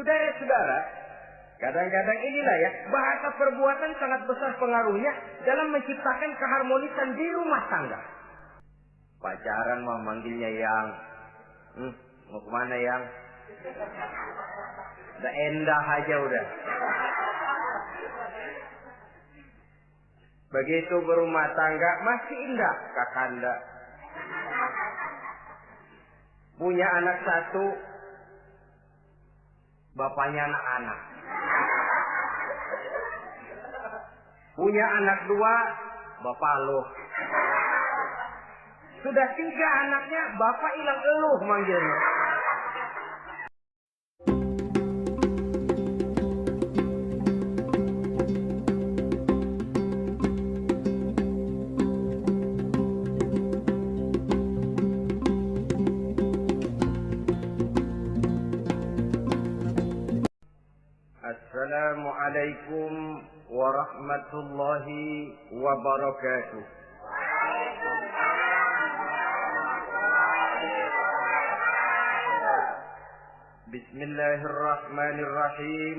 Saudara-saudara, kadang-kadang inilah ya, bahasa perbuatan sangat besar pengaruhnya dalam menciptakan keharmonisan di rumah tangga. Pacaran mah manggilnya yang, mau kemana yang? Udah endah aja udah. Begitu berumah tangga masih indah kakanda. Punya anak satu, bapaknya anak-anak. Punya anak dua, bapak lo. Sudah 3 anaknya, bapak hilang eluh manggilnya. Assalamualaikum warahmatullahi wabarakatuh. Bismillahirrahmanirrahim.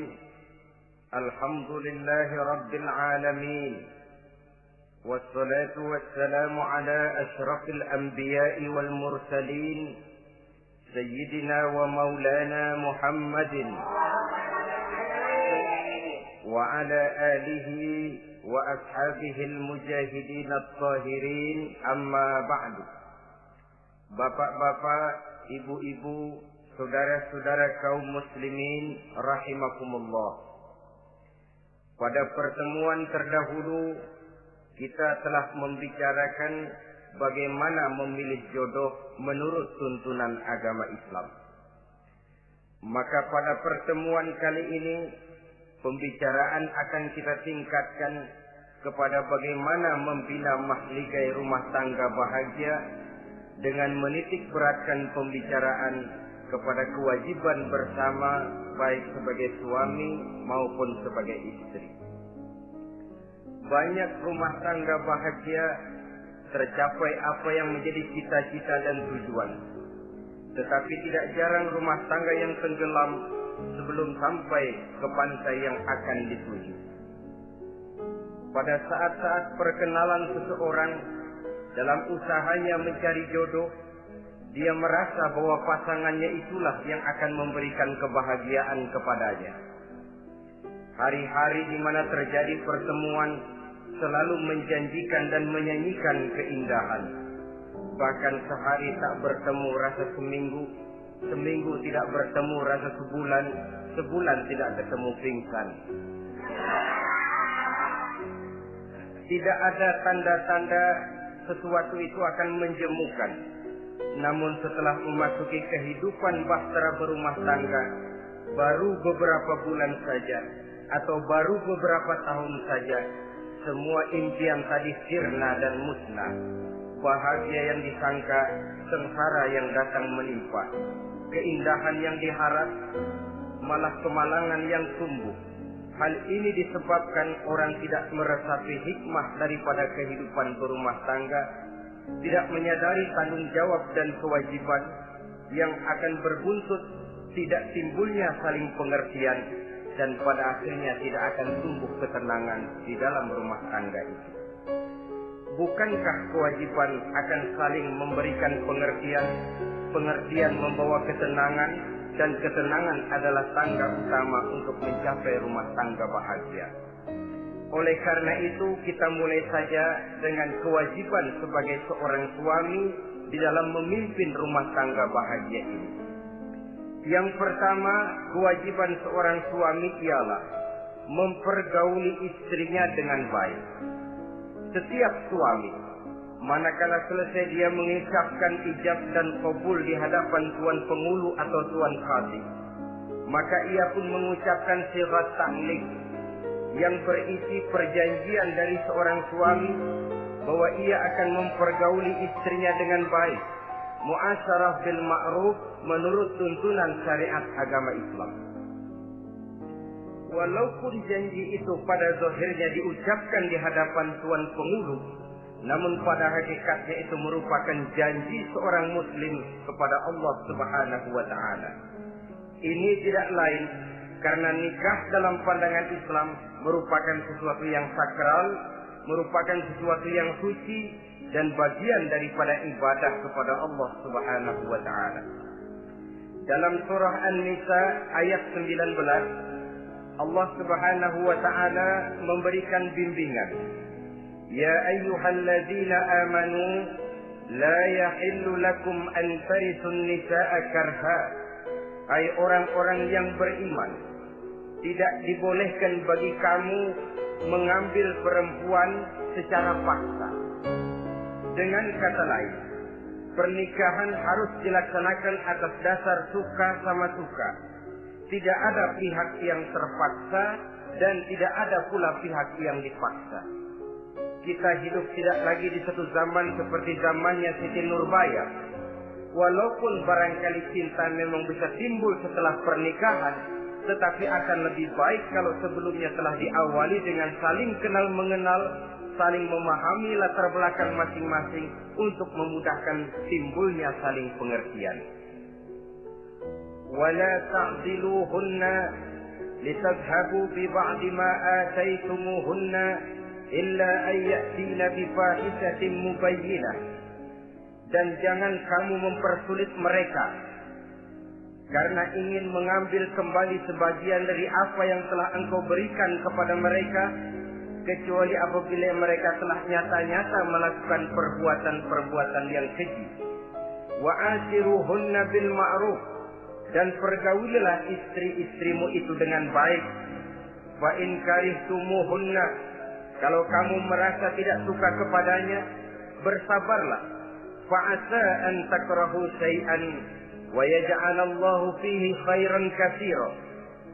Alhamdulillahi rabbil alamin. Wassalatu wassalamu ala asyrafil anbiya'i wal mursalin. Sayyidina wa maulana Muhammadin. وعلى آله وأصحابه المجاهدين الطاهرين أما بعد. Bapak-bapak, ibu-ibu, saudara-saudara kaum muslimin rahimakumullah. Pada pertemuan terdahulu kita telah membicarakan bagaimana memilih jodoh menurut tuntunan agama Islam. Maka pada pertemuan kali ini pembicaraan akan kita tingkatkan kepada bagaimana membina mahligai rumah tangga bahagia dengan menitik beratkan pembicaraan kepada kewajiban bersama baik sebagai suami maupun sebagai istri. Banyak rumah tangga bahagia tercapai apa yang menjadi cita-cita dan tujuan. Tetapi tidak jarang rumah tangga yang tenggelam sebelum sampai ke pantai yang akan dituju. Pada saat-saat perkenalan seseorang dalam usahanya mencari jodoh, dia merasa bahwa pasangannya itulah yang akan memberikan kebahagiaan kepadanya. Hari-hari di mana terjadi pertemuan selalu menjanjikan dan menyanyikan keindahan. Bahkan sehari tak bertemu rasa seminggu, seminggu tidak bertemu rasa sebulan, sebulan tidak ketemu pingsan. Tidak ada tanda-tanda sesuatu itu akan menjemukan. Namun setelah memasuki kehidupan bahtera berumah tangga, baru beberapa bulan saja atau baru beberapa tahun saja, semua impian tadi sirna dan musnah. Bahagia yang disangka, sengsara yang datang menimpa. Keindahan yang diharap, malah kemalangan yang tumbuh. Hal ini disebabkan orang tidak meresapi hikmah daripada kehidupan berumah tangga, tidak menyadari tanggung jawab dan kewajiban yang akan berbuntut tidak timbulnya saling pengertian, dan pada akhirnya tidak akan tumbuh ketenangan di dalam rumah tangga itu. Bukankah kewajiban akan saling memberikan pengertian, pengertian membawa ketenangan, dan ketenangan adalah tangga utama untuk mencapai rumah tangga bahagia. Oleh karena itu kita mulai saja dengan kewajiban sebagai seorang suami di dalam memimpin rumah tangga bahagia ini. Yang pertama, kewajiban seorang suami ialah mempergauli istrinya dengan baik. Setiap suami, manakala selesai dia mengucapkan ijab dan qabul di hadapan tuan pengulu atau tuan khatib, maka ia pun mengucapkan sighat ta'liq yang berisi perjanjian dari seorang suami bahwa ia akan mempergauli istrinya dengan baik, muasyarah bil ma'ruf menurut tuntunan syariat agama Islam. Walaupun janji itu pada zahirnya diucapkan di hadapan tuan pengulu, namun pada hakikatnya itu merupakan janji seorang muslim kepada Allah Subhanahu wa taala. Ini tidak lain Karena nikah dalam pandangan Islam merupakan sesuatu yang sakral, merupakan sesuatu yang suci dan bagian daripada ibadah kepada Allah Subhanahu wa taala. Dalam surah An-Nisa ayat 19, Allah Subhanahu wa taala memberikan bimbingan. Ya ayyuhalladzina amanu la yahillu lakum an tarisun nisaa karha. Hai orang-orang yang beriman, tidak dibolehkan bagi kamu mengambil perempuan secara paksa. Dengan kata lain, pernikahan harus dilaksanakan atas dasar suka sama suka. Tidak ada pihak yang terpaksa dan tidak ada pula pihak yang dipaksa. Kita hidup tidak lagi di satu zaman seperti zamannya Siti Nurbaya. Walaupun barangkali cinta memang bisa timbul setelah pernikahan, tetapi akan lebih baik kalau sebelumnya telah diawali dengan saling kenal mengenal, saling memahami latar belakang masing-masing untuk memudahkan timbulnya saling pengertian. Wala ta'diluhunna litadhhabu bi ba'di ma ataitumuhunna illa an ya'tina bi fahishatin mubayyinah. Dan jangan kamu mempersulit mereka karena ingin mengambil kembali sebagian dari apa yang telah engkau berikan kepada mereka, kecuali apabila mereka telah nyata-nyata melakukan perbuatan-perbuatan yang keji. Wa ashiruhunna bil ma'ruf, dan pergaulilah istri-istrimu itu dengan baik. Fa in karihtumuhunna, kalau kamu merasa tidak suka kepadanya, bersabarlah. Fa asa an takrahu syai'an wa yaj'alallahu fihi khairan katsira.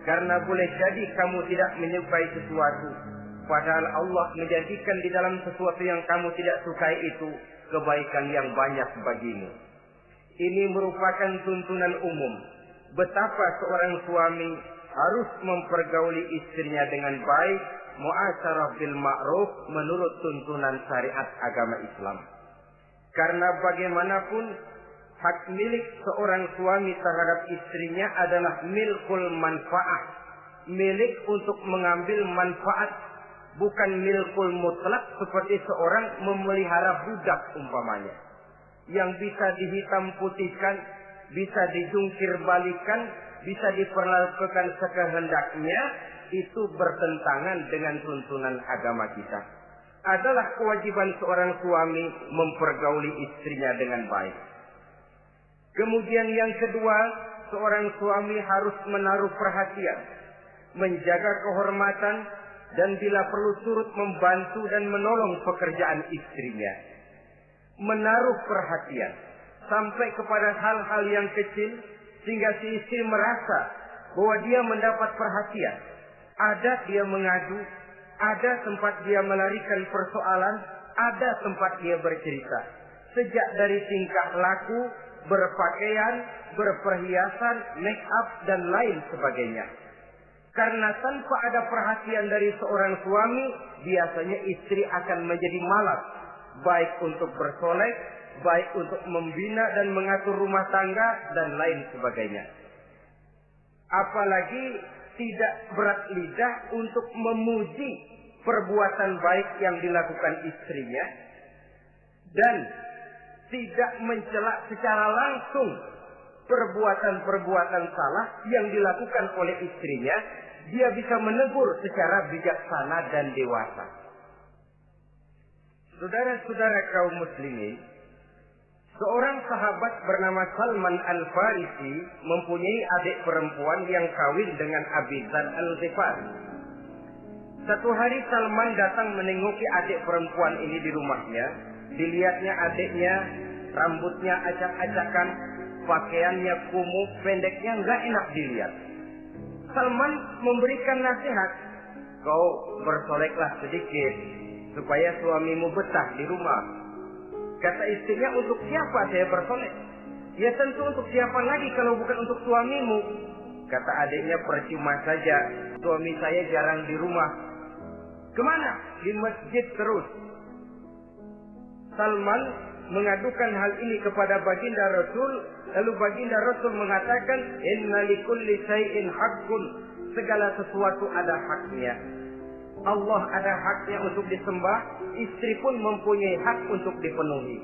Karena boleh jadi kamu tidak menyukai sesuatu, padahal Allah menjadikan di dalam sesuatu yang kamu tidak sukai itu kebaikan yang banyak bagimu. Ini merupakan tuntunan umum betapa seorang suami harus mempergauli istrinya dengan baik, mu'asyarah bil ma'ruf, menurut tuntunan syariat agama Islam. Karena bagaimanapun hak milik seorang suami terhadap istrinya adalah milkul manfaat, milik untuk mengambil manfaat, bukan milkul mutlak seperti seorang memelihara budak umpamanya, yang bisa dihitam putihkan, bisa dijungkir balikan, bisa diperlakukan sekehendaknya. Itu bertentangan dengan tuntunan agama kita. Adalah kewajiban seorang suami mempergauli istrinya dengan baik. Kemudian yang kedua, seorang suami harus menaruh perhatian, menjaga kehormatan, dan bila perlu turut membantu dan menolong pekerjaan istrinya. Menaruh perhatian sampai kepada hal-hal yang kecil sehingga si istri merasa bahwa dia mendapat perhatian. Ada dia mengadu, ada tempat dia melarikan persoalan, ada tempat dia bercerita. Sejak dari tingkah laku, berpakaian, berperhiasan, make up, dan lain sebagainya. Karena tanpa ada perhatian dari seorang suami, biasanya istri akan menjadi malas, baik untuk bersolek, baik untuk membina dan mengatur rumah tangga, dan lain sebagainya. Apalagi tidak berat lidah untuk memuji perbuatan baik yang dilakukan istrinya, dan tidak mencela secara langsung perbuatan-perbuatan salah yang dilakukan oleh istrinya. Dia bisa menegur secara bijaksana dan dewasa. Saudara-saudara kaum muslimin, seorang sahabat bernama Salman Al-Farisi mempunyai adik perempuan yang kawin dengan Abi Dzar Al-Ghifari. Satu hari Salman datang menengoki adik perempuan ini di rumahnya. Dilihatnya adiknya, rambutnya acak-acakan, pakaiannya kumuh, pendeknya nggak enak dilihat. Salman memberikan nasihat, kau bersoleklah sedikit supaya suamimu betah di rumah. Kata istrinya, untuk siapa saya bersolek? Ya tentu untuk siapa lagi kalau bukan untuk suamimu. Kata adiknya, percuma saja, suami saya jarang di rumah. Kemana? Di masjid terus. Salman mengadukan hal ini kepada baginda Rasul, lalu baginda Rasul mengatakan, inna likulli syai'in haqqun, segala sesuatu ada haknya. Allah ada haknya untuk disembah, istri pun mempunyai hak untuk dipenuhi.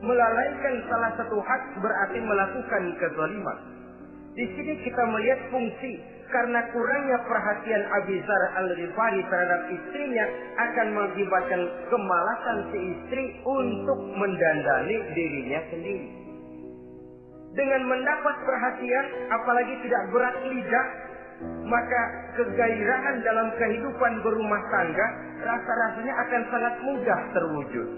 Melalaikan salah satu hak berarti melakukan kezaliman. Di sini kita melihat fungsi karena kurangnya perhatian Abi Dzar Al-Ghifari terhadap istrinya akan mengakibatkan kemalasan si istri untuk mendandani dirinya sendiri. Dengan mendapat perhatian, apalagi tidak berat lidah, maka kegairahan dalam kehidupan berumah tangga rasa-rasanya akan sangat mudah terwujud.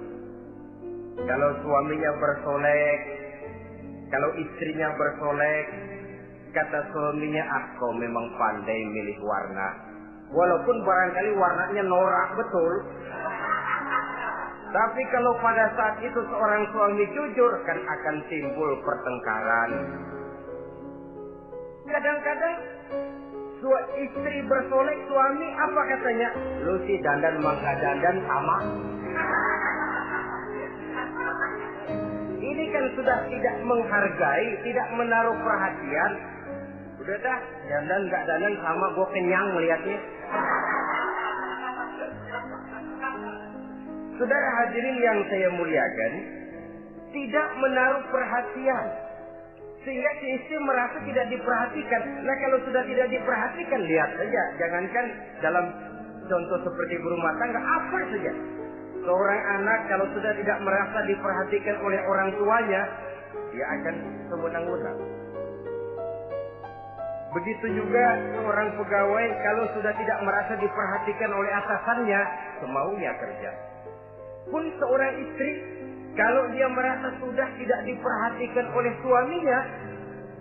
Kalau suaminya bersolek, kalau istrinya bersolek, kata suaminya, kau memang pandai milih warna. Walaupun barangkali warnanya norak betul. Tapi kalau pada saat itu seorang suami jujur, kan akan timbul pertengkaran. Kadang-kadang istri bersolek, suami apa katanya? Lu sih dandan mangga dandan sama. Ini kan sudah tidak menghargai, tidak menaruh perhatian. Udah dah, dandan gak dandan sama, gue kenyang melihatnya. Saudara hadirin yang saya muliakan, tidak menaruh perhatian, sehingga si istri merasa tidak diperhatikan. Nah kalau sudah tidak diperhatikan, lihat saja, jangankan dalam contoh seperti berumah tangga, apa saja. Seorang anak kalau sudah tidak merasa diperhatikan oleh orang tuanya, dia akan sewenang-wenang. Begitu juga seorang pegawai kalau sudah tidak merasa diperhatikan oleh atasannya, semaunya kerja. Pun seorang istri kalau dia merasa sudah tidak diperhatikan oleh suaminya,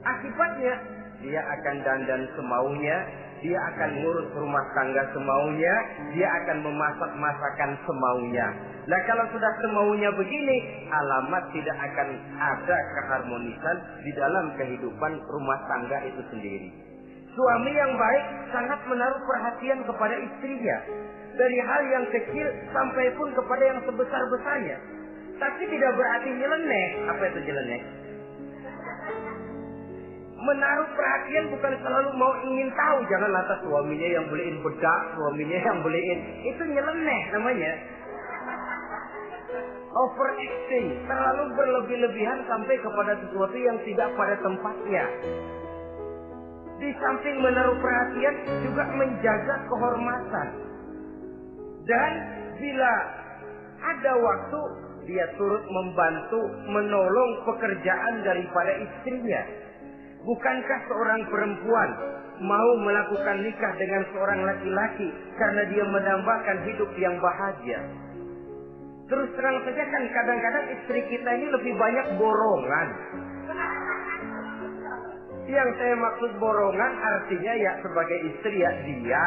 akibatnya dia akan dandan semaunya, dia akan ngurus rumah tangga semaunya, dia akan memasak masakan semaunya. Nah kalau sudah semaunya begini, alamat tidak akan ada keharmonisan di dalam kehidupan rumah tangga itu sendiri. Suami yang baik sangat menaruh perhatian kepada istrinya, dari hal yang kecil sampai pun kepada yang sebesar-besarnya. Tapi tidak berarti nyeleneh. Apa itu nyeleneh? Menaruh perhatian bukan selalu mau ingin tahu. Jangan lantas suaminya yang beliin bedak, suaminya yang beliin. Itu nyeleneh namanya. Overacting, terlalu berlebih-lebihan sampai kepada sesuatu yang tidak pada tempatnya. Di samping menaruh perhatian juga menjaga kehormatan. Dan bila ada waktu, dia turut membantu, menolong pekerjaan daripada istrinya. Bukankah seorang perempuan mau melakukan nikah dengan seorang laki-laki karena dia menambahkan hidup yang bahagia? Terus terang saja kan kadang-kadang istri kita ini lebih banyak borongan. Yang saya maksud borongan artinya ya sebagai istri ya dia,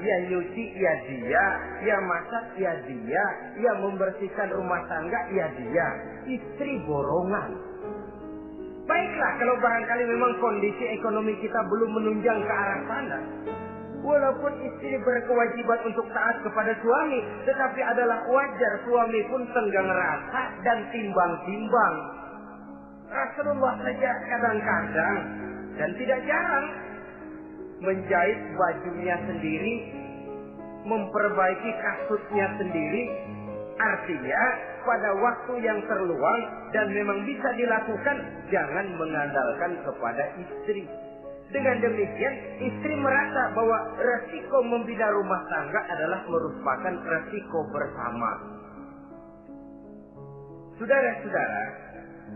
ya nyuci ya dia, ya masak ya dia, ya membersihkan rumah tangga ya dia. Istri borongan. Baiklah kalau barangkali memang kondisi ekonomi kita belum menunjang ke arah sana. Walaupun istri berkewajiban untuk taat kepada suami, tetapi adalah wajar suami pun tenggang rasa dan timbang-timbang. Rasulullah saja kadang-kadang dan tidak jarang menjahit bajunya sendiri, memperbaiki kasutnya sendiri. Artinya pada waktu yang terluang dan memang bisa dilakukan, jangan mengandalkan kepada istri. Dengan demikian istri merasa bahwa resiko membina rumah tangga adalah merupakan resiko bersama. Saudara-saudara,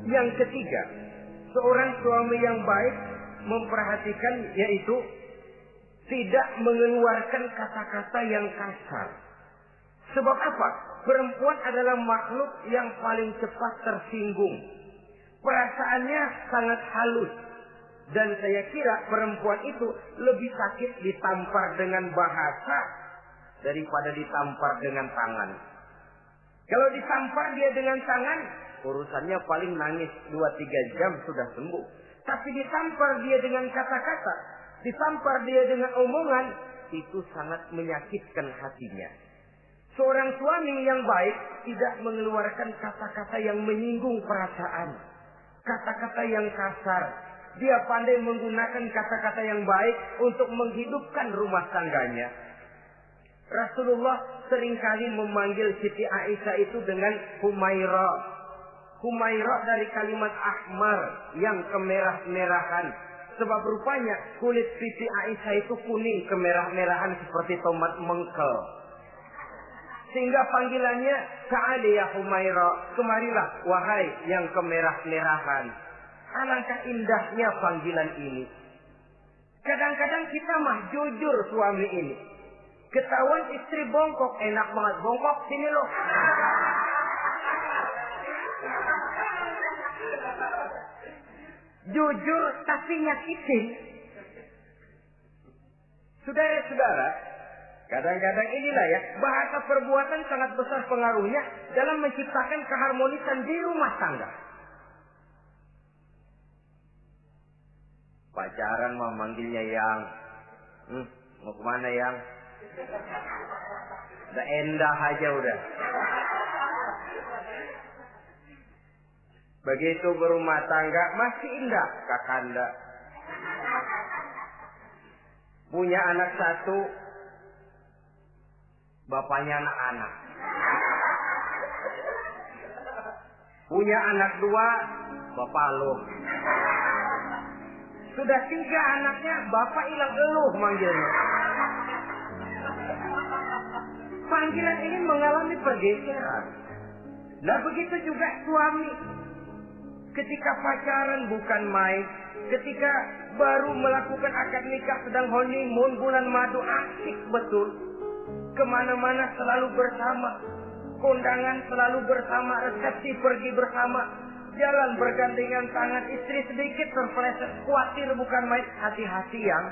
yang ketiga, seorang suami yang baik memperhatikan yaitu tidak mengeluarkan kata-kata yang kasar. Sebab apa? Perempuan adalah makhluk yang paling cepat tersinggung. Perasaannya sangat halus. Dan saya kira perempuan itu lebih sakit ditampar dengan bahasa daripada ditampar dengan tangan. Kalau ditampar dia dengan tangan, urusannya paling nangis 2-3 jam sudah sembuh. Tapi ditampar dia dengan kata-kata, ditampar dia dengan omongan, itu sangat menyakitkan hatinya. Seorang suami yang baik tidak mengeluarkan kata-kata yang menyinggung perasaan, kata-kata yang kasar, Dia pandai menggunakan kata-kata yang baik untuk menghidupkan rumah tangganya. Rasulullah seringkali memanggil Siti Aisyah itu dengan Humaira. Humaira dari kalimat ahmar yang kemerah-merahan. Sebab rupanya kulit Siti Aisyah itu kuning kemerah-merahan seperti tomat mengkel. Sehingga panggilannya Ta'ali ya Humaira, kemarilah wahai yang kemerah-merahan. Alangkah indahnya panggilan ini. Kadang-kadang kita mah jujur suami ini. Ketahuan istri bongkok, enak banget bongkok, sini loh. Jujur tapi nyakitin. Saudara-saudara, kadang-kadang inilah ya, bahasa perbuatan sangat besar pengaruhnya dalam menciptakan keharmonisan di rumah tangga. Pacaran mah manggilnya yang, mau kemana yang? Udah endah aja udah. Begitu berumah tangga masih indah kakanda. Punya anak satu, bapaknya anak-anak. Punya anak dua, bapak lo. Sudah 3 anaknya, bapak hilang eluh manggilnya. Panggilan ini mengalami pergeseran. Nah begitu juga suami. Ketika pacaran bukan main. Ketika baru melakukan akad nikah sedang honeymoon bulan madu, asik betul. Kemana-mana selalu bersama. Kondangan selalu bersama. Resepsi pergi bersama. Jalan bergandengan tangan. Istri sedikit terpeleset. Khawatir bukan main. Hati-hati yang.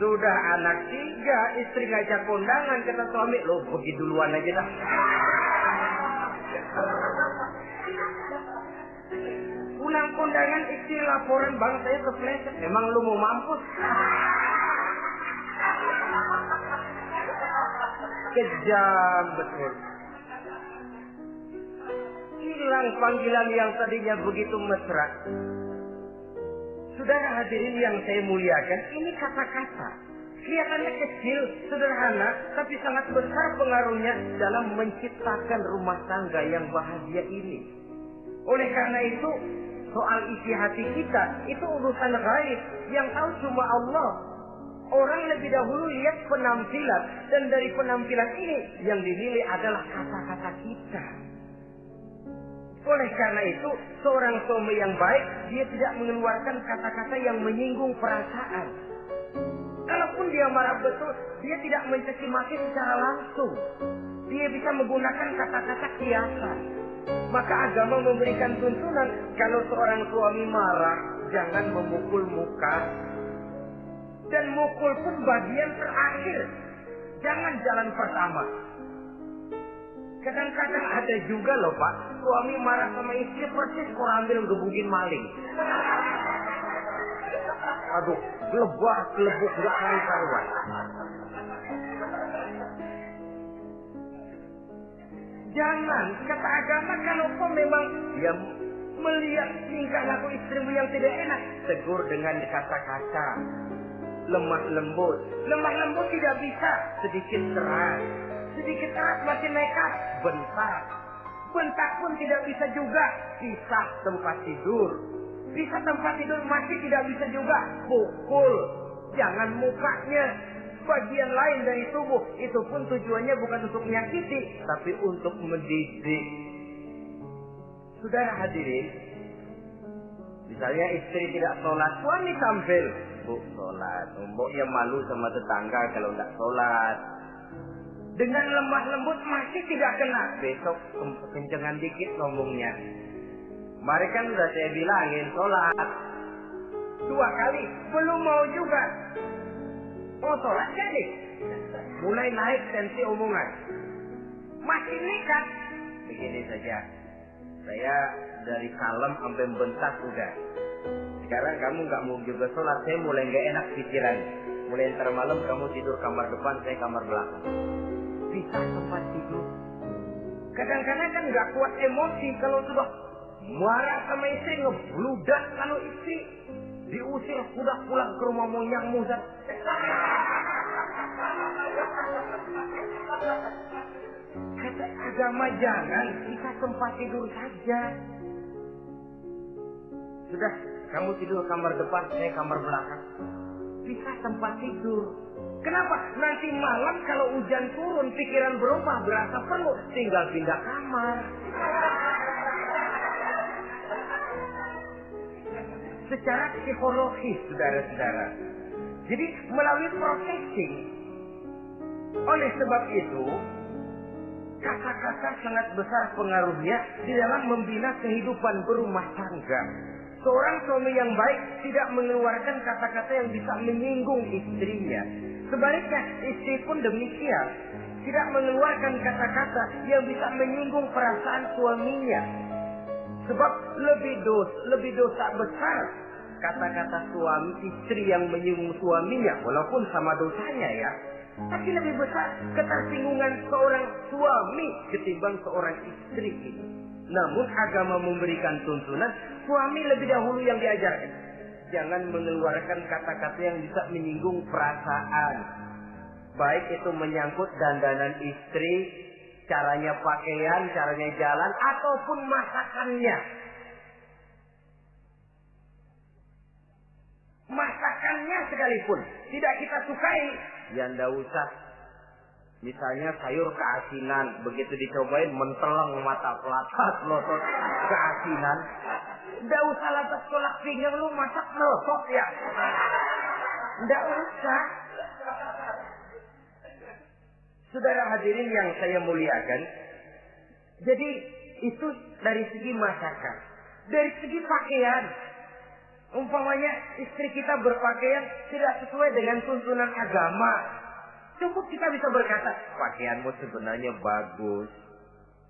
Sudah anak 3, istri ngajak kondangan, kata suami, lo pergi duluan aja dah. Pulang kondangan, istri laporan, bang saya kepleset. Emang lo mau mampus? Kejam betul. Hilang panggilan yang tadinya begitu mesra. Saudara hadirin yang saya muliakan, ini kata-kata. Kelihatannya kecil, sederhana, tapi sangat besar pengaruhnya dalam menciptakan rumah tangga yang bahagia ini. Oleh karena itu, soal isi hati kita, itu urusan gaib yang tahu cuma Allah. Orang lebih dahulu lihat penampilan, dan dari penampilan ini yang dinilai adalah kata-kata kita. Oleh karena itu, seorang suami yang baik, dia tidak mengeluarkan kata-kata yang menyinggung perasaan. Kalaupun dia marah betul, dia tidak mencaci maki secara langsung. Dia bisa menggunakan kata-kata kiasan. Maka agama memberikan tuntunan, kalau seorang suami marah, jangan memukul muka. Dan mukul pun bagian terakhir. Jangan jalan pertama. Kadang-kadang ada juga loh Pak, suami marah sama istri persis ambil gebugin maling. Aduh, gelebuk gak karuan. Jangan, kata agama kalau kau memang dia melihat tingkah laku istrimu yang tidak enak, tegur dengan kata-kata. Lemah lembut tidak bisa, sedikit keras. Sedikit keras masih nekat, bentak pun tidak bisa juga, pisah tempat tidur masih tidak bisa juga, pukul, jangan mukanya, bagian lain dari tubuh, itu pun tujuannya bukan untuk menyakiti, tapi untuk mendidik. Saudara hadirin, misalnya istri tidak sholat, suami tampil, bu sholat, mboknya malu sama tetangga kalau tidak sholat. Dengan lemah lembut masih tidak kena. Besok kencengan dikit ngomongnya. Mari kan udah saya bilangin sholat 2 kali, belum mau juga. Oh sholat jadi. Mulai naik tensi omongan. Masih nekat. Begini saja. Saya dari kalem sampai bentak udah. Sekarang kamu nggak mau juga sholat, saya mulai nggak enak pikiran. Mulai ntar malam kamu tidur kamar depan, saya kamar belakang. Pisah tempat tidur. Kadang-kadang kan nggak kuat emosi kalau sudah marah sama istri, ngebludak kalau istri diusir sudah pulang ke rumah monyakmu. Kata agama jangan, kita tempat tidur saja. Sudah, kamu tidur kamar depan, saya kamar belakang. Bisa tempat tidur. Kenapa? Nanti malam kalau hujan turun, pikiran berubah, berasa perlu, tinggal pindah kamar. Secara psikologis, saudara-saudara. Jadi melalui processing. Oleh sebab itu, kata-kata sangat besar pengaruhnya di dalam membina kehidupan berumah tangga. Seorang suami yang baik tidak mengeluarkan kata-kata yang bisa menyinggung istrinya. Sebaliknya, istri pun demikian. Tidak mengeluarkan kata-kata yang bisa menyinggung perasaan suaminya. Sebab lebih dosa besar kata-kata suami istri yang menyinggung suaminya, walaupun sama dosanya ya. Tapi lebih besar ketersinggungan seorang suami ketimbang seorang istri ini. Namun agama memberikan tuntunan suami lebih dahulu yang diajarkan. Jangan mengeluarkan kata-kata yang bisa menyinggung perasaan. Baik itu menyangkut dandanan istri, caranya pakaian, caranya jalan, ataupun masakannya. Masakannya sekalipun tidak kita sukai, ya ndak usah. Misalnya sayur keasinan, begitu dicobain menteleng mata pelatat, melotot keasinan. Ndak usah lantas tolak pinggang, lu masak melotot ya. Ndak usah. Saudara hadirin yang saya muliakan, jadi itu dari segi masakan. Dari segi pakaian, umpamanya istri kita berpakaian tidak sesuai dengan tuntunan agama, cukup kita bisa berkata, pakaianmu sebenarnya bagus,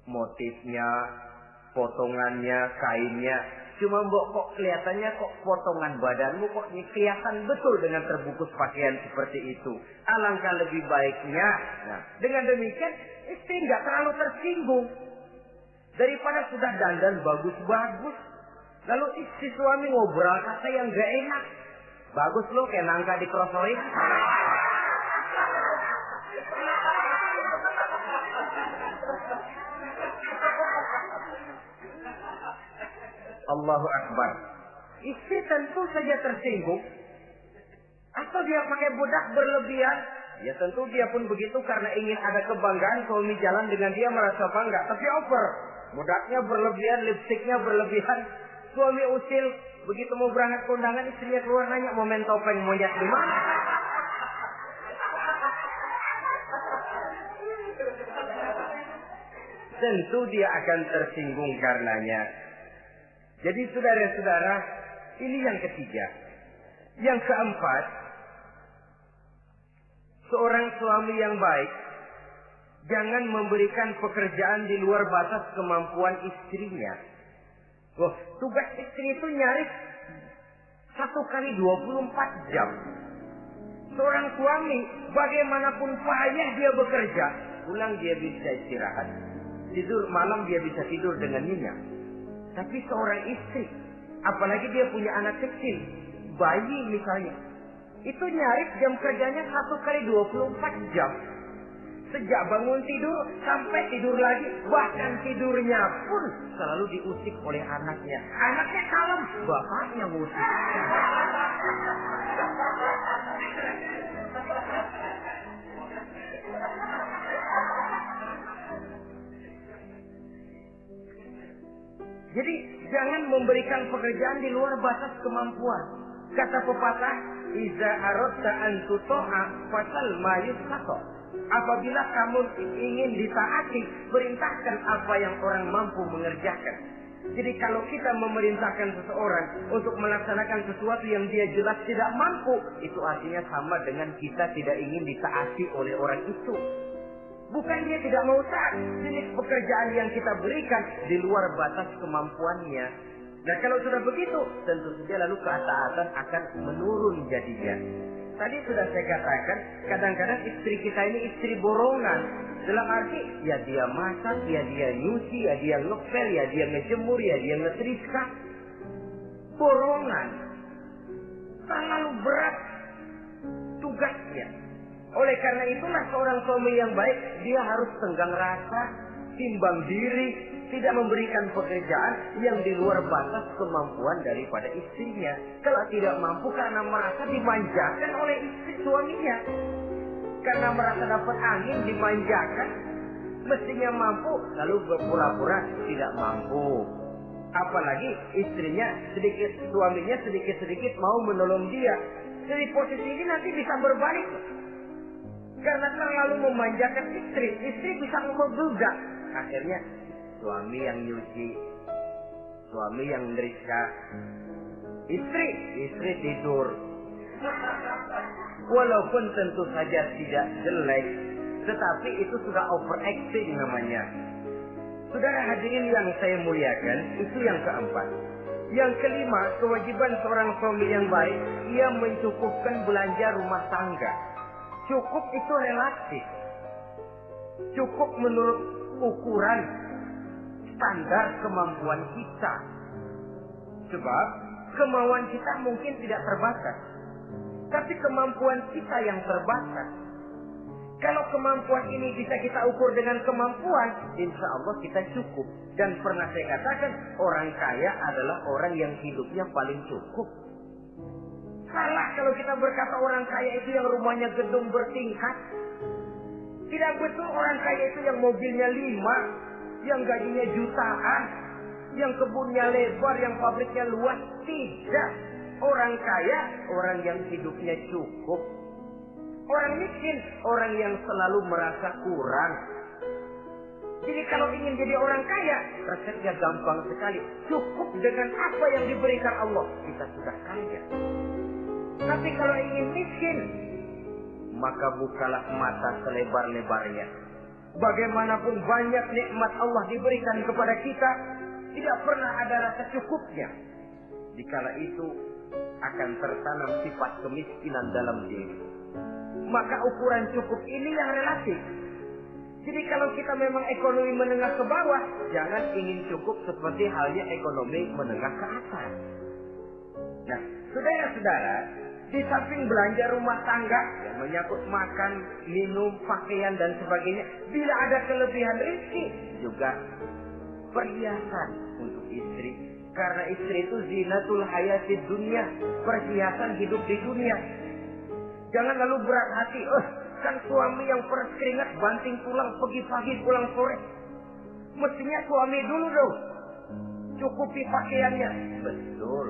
motifnya, potongannya, kainnya, cuma mbok kok kelihatannya kok potongan badanmu kok kelihatan betul dengan terbungkus pakaian seperti itu. Alangkah lebih baiknya, nah dengan demikian istri nggak terlalu tersinggung. Daripada sudah dandan bagus-bagus, lalu istri suami ngobrol kata yang gak enak. Bagus lo kayak nangka dikrosorin. Allahu Akbar. Istri tentu saja tersinggung. Atau dia pakai bedak berlebihan. Ya tentu dia pun begitu karena ingin ada kebanggaan suami jalan dengan dia merasa bangga. Tapi over. Bedaknya berlebihan, lipstiknya berlebihan. Suami usil. Begitu mau berangkat kondangan istrinya keluar nanya mau main topeng monyet di mana? Tentu dia akan tersinggung karenanya. Jadi saudara-saudara, ini yang ketiga. Yang keempat, seorang suami yang baik jangan memberikan pekerjaan di luar batas kemampuan istrinya. Wah, tugas istri itu nyaris 1 kali 24 jam. Seorang suami bagaimanapun payah dia bekerja, pulang dia bisa istirahat. Tidur malam dia bisa tidur dengan nyenyak. Tapi seorang istri, apalagi dia punya anak kecil, bayi misalnya, itu nyaris jam kerjanya 1 kali 24 jam. Sejak bangun tidur sampai tidur lagi, bahkan tidurnya pun selalu diusik oleh anaknya. Anaknya kalem, bapaknya ngusik. Jadi jangan memberikan pekerjaan di luar batas kemampuan. Kata pepatah, "Iza aradta an tuta'a fasal ma yusaqa." Apabila kamu ingin ditaati, perintahkan apa yang orang mampu mengerjakan. Jadi kalau kita memerintahkan seseorang untuk melaksanakan sesuatu yang dia jelas tidak mampu, itu artinya sama dengan kita tidak ingin ditaati oleh orang itu. Bukan dia tidak mau taat, jenis pekerjaan yang kita berikan di luar batas kemampuannya. Nah kalau sudah begitu, tentu saja lalu ketaatan akan menurun jadinya. Tadi sudah saya katakan, kadang-kadang istri kita ini istri borongan. Dalam arti, ya dia masak, ya dia nyuci, ya dia ngepel, ya dia ngejemur, ya dia ngetrika. Borongan. Terlalu berat tugasnya. Oleh karena itulah seorang suami yang baik, dia harus tenggang rasa, timbang diri, tidak memberikan pekerjaan yang di luar batas kemampuan daripada istrinya. Kalau tidak mampu karena merasa dimanjakan oleh istri suaminya, karena merasa dapat angin dimanjakan, mestinya mampu, lalu berpura-pura tidak mampu. Apalagi istrinya suaminya sedikit-sedikit mau menolong dia. Jadi posisi ini nanti bisa berbalik. Karena terlalu memanjakan istri bisa membludak. Akhirnya suami yang nyuci, suami yang ngerika, istri tidur. Walaupun tentu saja tidak jelek, tetapi itu sudah overacting namanya. Saudara hadirin yang saya muliakan, itu yang keempat. Yang kelima, kewajiban seorang suami yang baik, ia mencukupkan belanja rumah tangga. Cukup itu relatif. Cukup menurut ukuran standar kemampuan kita. Sebab kemauan kita mungkin tidak terbatas. Tapi kemampuan kita yang terbatas. Kalau kemampuan ini bisa kita ukur dengan kemampuan, insya Allah kita cukup. Dan pernah saya katakan, orang kaya adalah orang yang hidupnya paling cukup. Salah kalau kita berkata orang kaya itu yang rumahnya gedung bertingkat. Tidak betul orang kaya itu yang mobilnya 5, yang gajinya jutaan, yang kebunnya lebar, yang pabriknya luas. Tidak. Orang kaya, orang yang hidupnya cukup. Orang miskin, orang yang selalu merasa kurang. Jadi kalau ingin jadi orang kaya, resepnya gampang sekali. Cukup dengan apa yang diberikan Allah, kita sudah kaya. Tapi kalau ingin miskin, maka bukalah mata selebar-lebarnya. Bagaimanapun banyak nikmat Allah diberikan kepada kita, tidak pernah ada rasa cukupnya. Dikala itu akan tertanam sifat kemiskinan dalam diri. Maka ukuran cukup ini yang relatif. Jadi kalau kita memang ekonomi menengah ke bawah, jangan ingin cukup seperti halnya ekonomi menengah ke atas. Nah, saudara-saudara, di samping belanja rumah tangga yang menyangkut makan, minum, pakaian dan sebagainya, bila ada kelebihan rezeki juga perhiasan untuk istri. Karena istri itu zinatul hayatid dunia, perhiasan hidup di dunia. Jangan lalu berat hati, kan suami yang peras keringat banting tulang pergi pagi pulang sore. Mestinya suami dulu dong cukupi pakaiannya. Betul,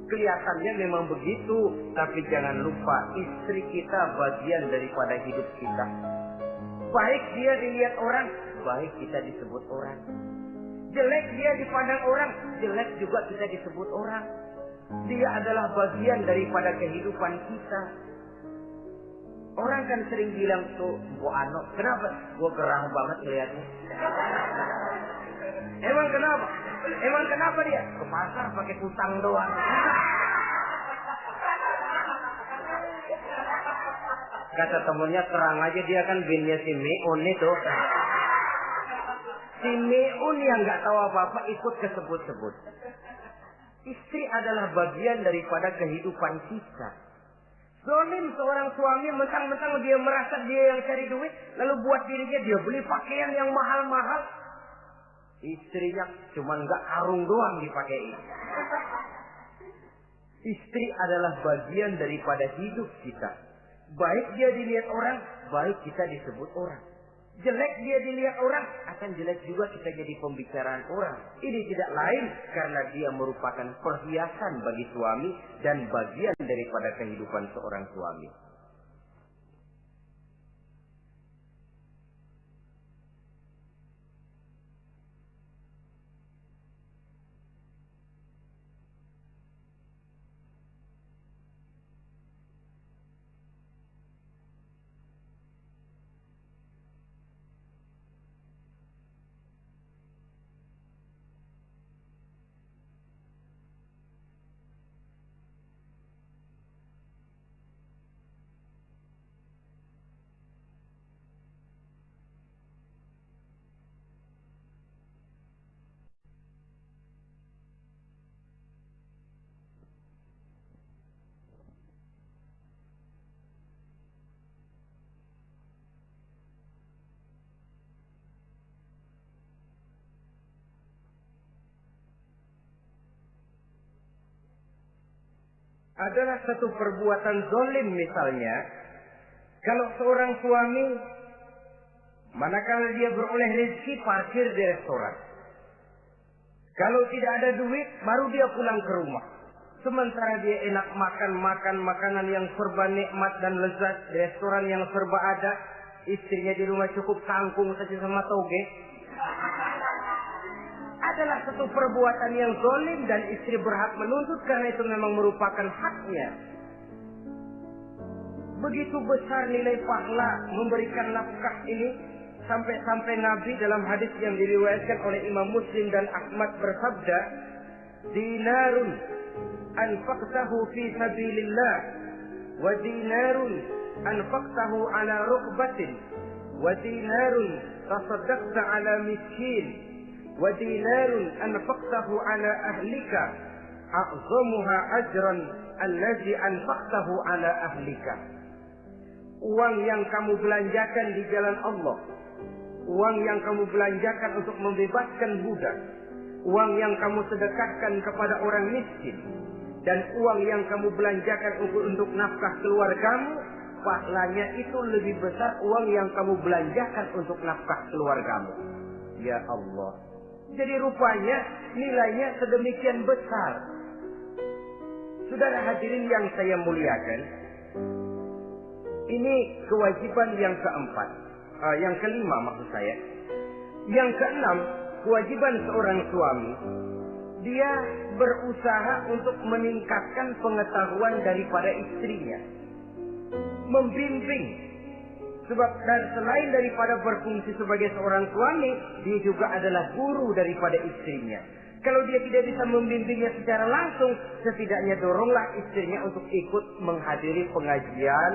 kelihatannya memang begitu, tapi jangan lupa istri kita bagian daripada hidup kita. Baik dia dilihat orang, baik kita disebut orang. Jelek dia dipandang orang, jelek juga kita disebut orang. Dia adalah bagian daripada kehidupan kita. Orang kan sering bilang tuh, Bu Ano, kenapa? Gue gerah banget lihatnya. Emang kenapa? Emang kenapa dia? Ke pasar pakai kutang doang. Kata temennya, terang aja dia kan binnya si Meun itu. Si Meun yang nggak tahu apa-apa ikut kesebut-sebut. Istri adalah bagian daripada kehidupan kita. Zolim seorang suami mentang-mentang dia merasa dia yang cari duit, lalu buat dirinya dia beli pakaian yang mahal-mahal. Istrinya cuma nggak karung doang dipakai. Istri adalah bagian daripada hidup kita. Baik dia dilihat orang, baik kita disebut orang. Jelek dia dilihat orang, akan jelek juga kita jadi pembicaraan orang. Ini tidak lain karena dia merupakan perhiasan bagi suami dan bagian daripada kehidupan seorang suami. adalah satu perbuatan zalim misalnya. Kalau seorang suami manakala dia beroleh rezeki parkir di restoran. Kalau tidak ada duit baru dia pulang ke rumah. Sementara dia enak makan makanan yang serba nikmat dan lezat di restoran yang serba ada, istrinya di rumah cukup kangkung saja sama toge. Adalah satu perbuatan yang zalim dan istri berhak menuntut karena itu memang merupakan haknya. Begitu besar nilai pahala memberikan nafkah ini sampai Nabi dalam hadis yang diriwayatkan oleh Imam Muslim dan Ahmad bersabda, dinarun anfaqtahu fi sabilillah wa dinarun anfaqtahu ala rukbatin wa dinarun tasaddaqta ala miskin wa dinarun anfaqtahu ala ahlika a'zamuha ajran allazi anfaqtahu ala ahlika. Uang yang kamu belanjakan di jalan Allah, uang yang kamu belanjakan untuk membebaskan budak, uang yang kamu sedekahkan kepada orang miskin, dan uang yang kamu belanjakan untuk nafkah keluargamu, pahalanya itu lebih besar uang yang kamu belanjakan untuk nafkah keluargamu. Ya Allah. Jadi rupanya nilainya sedemikian besar. Saudara hadirin yang saya muliakan, ini kewajiban yang keempat. Yang kelima maksud saya. Yang keenam, kewajiban seorang suami, dia berusaha untuk meningkatkan pengetahuan daripada istrinya, membimbing. Sebab dan selain daripada berfungsi sebagai seorang suami, dia juga adalah guru daripada istrinya. Kalau dia tidak bisa membimbingnya secara langsung, setidaknya doronglah istrinya untuk ikut menghadiri pengajian,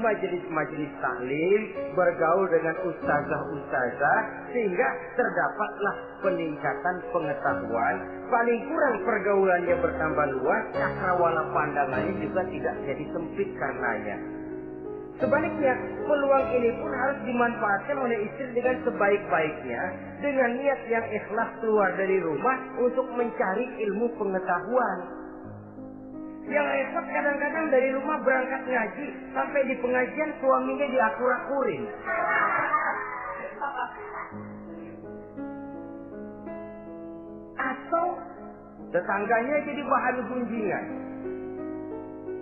majelis-majelis taklim, bergaul dengan ustazah-ustazah, sehingga terdapatlah peningkatan pengetahuan. Paling kurang pergaulannya bertambah luas, cakrawala pandangannya juga tidak jadi sempit karenanya. Sebaliknya, peluang ini pun harus dimanfaatkan oleh istri dengan sebaik-baiknya, dengan niat yang ikhlas keluar dari rumah untuk mencari ilmu pengetahuan. Yang repot kadang-kadang dari rumah berangkat ngaji, sampai di pengajian suaminya diakur-akurin. Atau tetangganya jadi bahan gunjingan.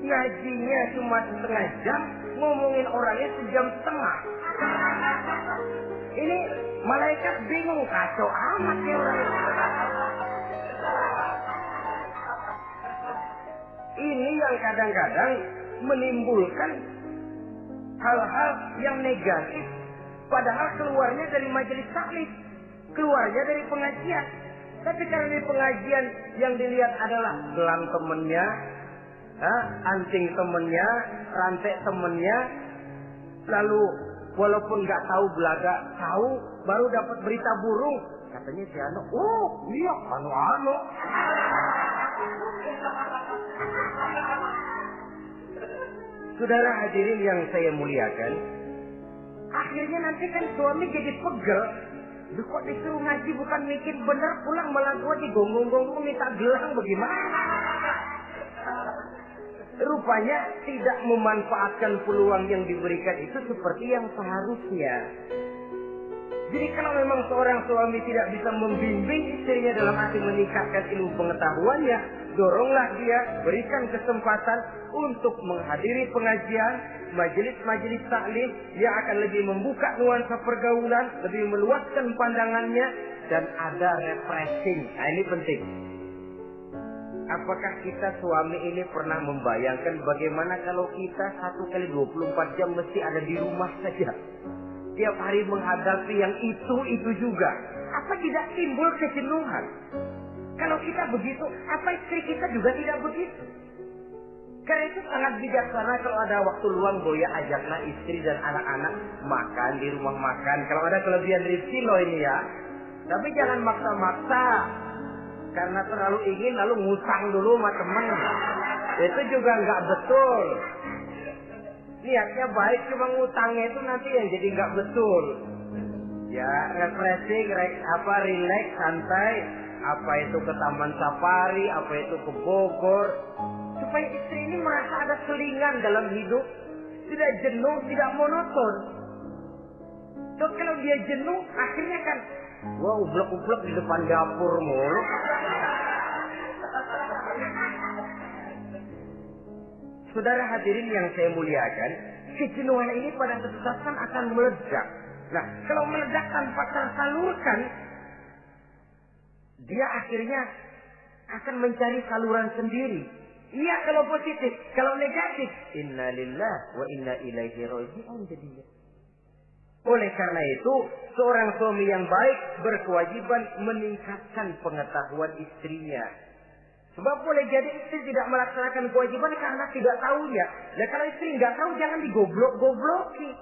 Ngajinya cuma setengah jam, ngomongin orangnya sejam setengah. Ini malaikat bingung, kacau amat ya orang. Ini yang kadang-kadang menimbulkan hal-hal yang negatif. Padahal keluarnya dari majelis taklim, keluarnya dari pengajian. Tapi karena di pengajian yang dilihat adalah gelang temennya, anting temennya, rantai temennya, lalu walaupun nggak tahu belaga, tahu baru dapat berita burung, katanya si Ano, oh iya Ano. Saudara hadirin yang saya muliakan, akhirnya nanti kan suami jadi pegel. Kok disuruh ngaji bukan mikir benar, pulang malah gua digonggong-gonggong minta gelang, bagaimana? Rupanya tidak memanfaatkan peluang yang diberikan itu seperti yang seharusnya. Jadi kalau memang seorang suami tidak bisa membimbing istrinya dalam arti meningkatkan ilmu pengetahuannya, doronglah dia, berikan kesempatan untuk menghadiri pengajian, majelis-majelis taklim yang akan lebih membuka nuansa pergaulan, lebih meluaskan pandangannya, dan ada refreshing. Nah ini penting. Apakah kita suami ini pernah membayangkan bagaimana kalau kita 1x24 jam mesti ada di rumah saja? Tiap hari menghadapi yang itu juga. Apa tidak timbul kejenuhan? Kalau kita begitu, apa istri kita juga tidak begitu? Karena itu sangat bijaksana kalau ada waktu luang, Boya ajaklah istri dan anak-anak makan di rumah makan. Kalau ada kelebihan rezeki loh ini ya. Tapi jangan maksa-maksa. Karena terlalu ingin lalu ngutang dulu sama temen. Itu juga nggak betul. Niatnya baik, cuma ngutangnya itu nanti yang jadi nggak betul. Ya refreshing, relax, santai. Apa itu ke Taman Safari, apa itu ke Bogor. supaya istri ini merasa ada selingan dalam hidup, tidak jenuh, tidak monoton. So, kalau dia jenuh, akhirnya kan ublek-ublek di depan dapur mulu. Saudara hadirin yang saya muliakan, kejenuhan ini pada suatu saat kan akan meledak. Nah, kalau meledak tanpa tersalurkan, dia akhirnya akan mencari saluran sendiri. Iya kalau positif, kalau negatif, inna lillah wa inna ilaihi raji'un jadinya. Oleh karena itu, seorang suami yang baik berkewajiban meningkatkan pengetahuan istrinya. Sebab boleh jadi istri tidak melaksanakan kewajiban karena tidak tahunya. Nah, kalau istri nggak tahu, jangan digoblok-gobloki.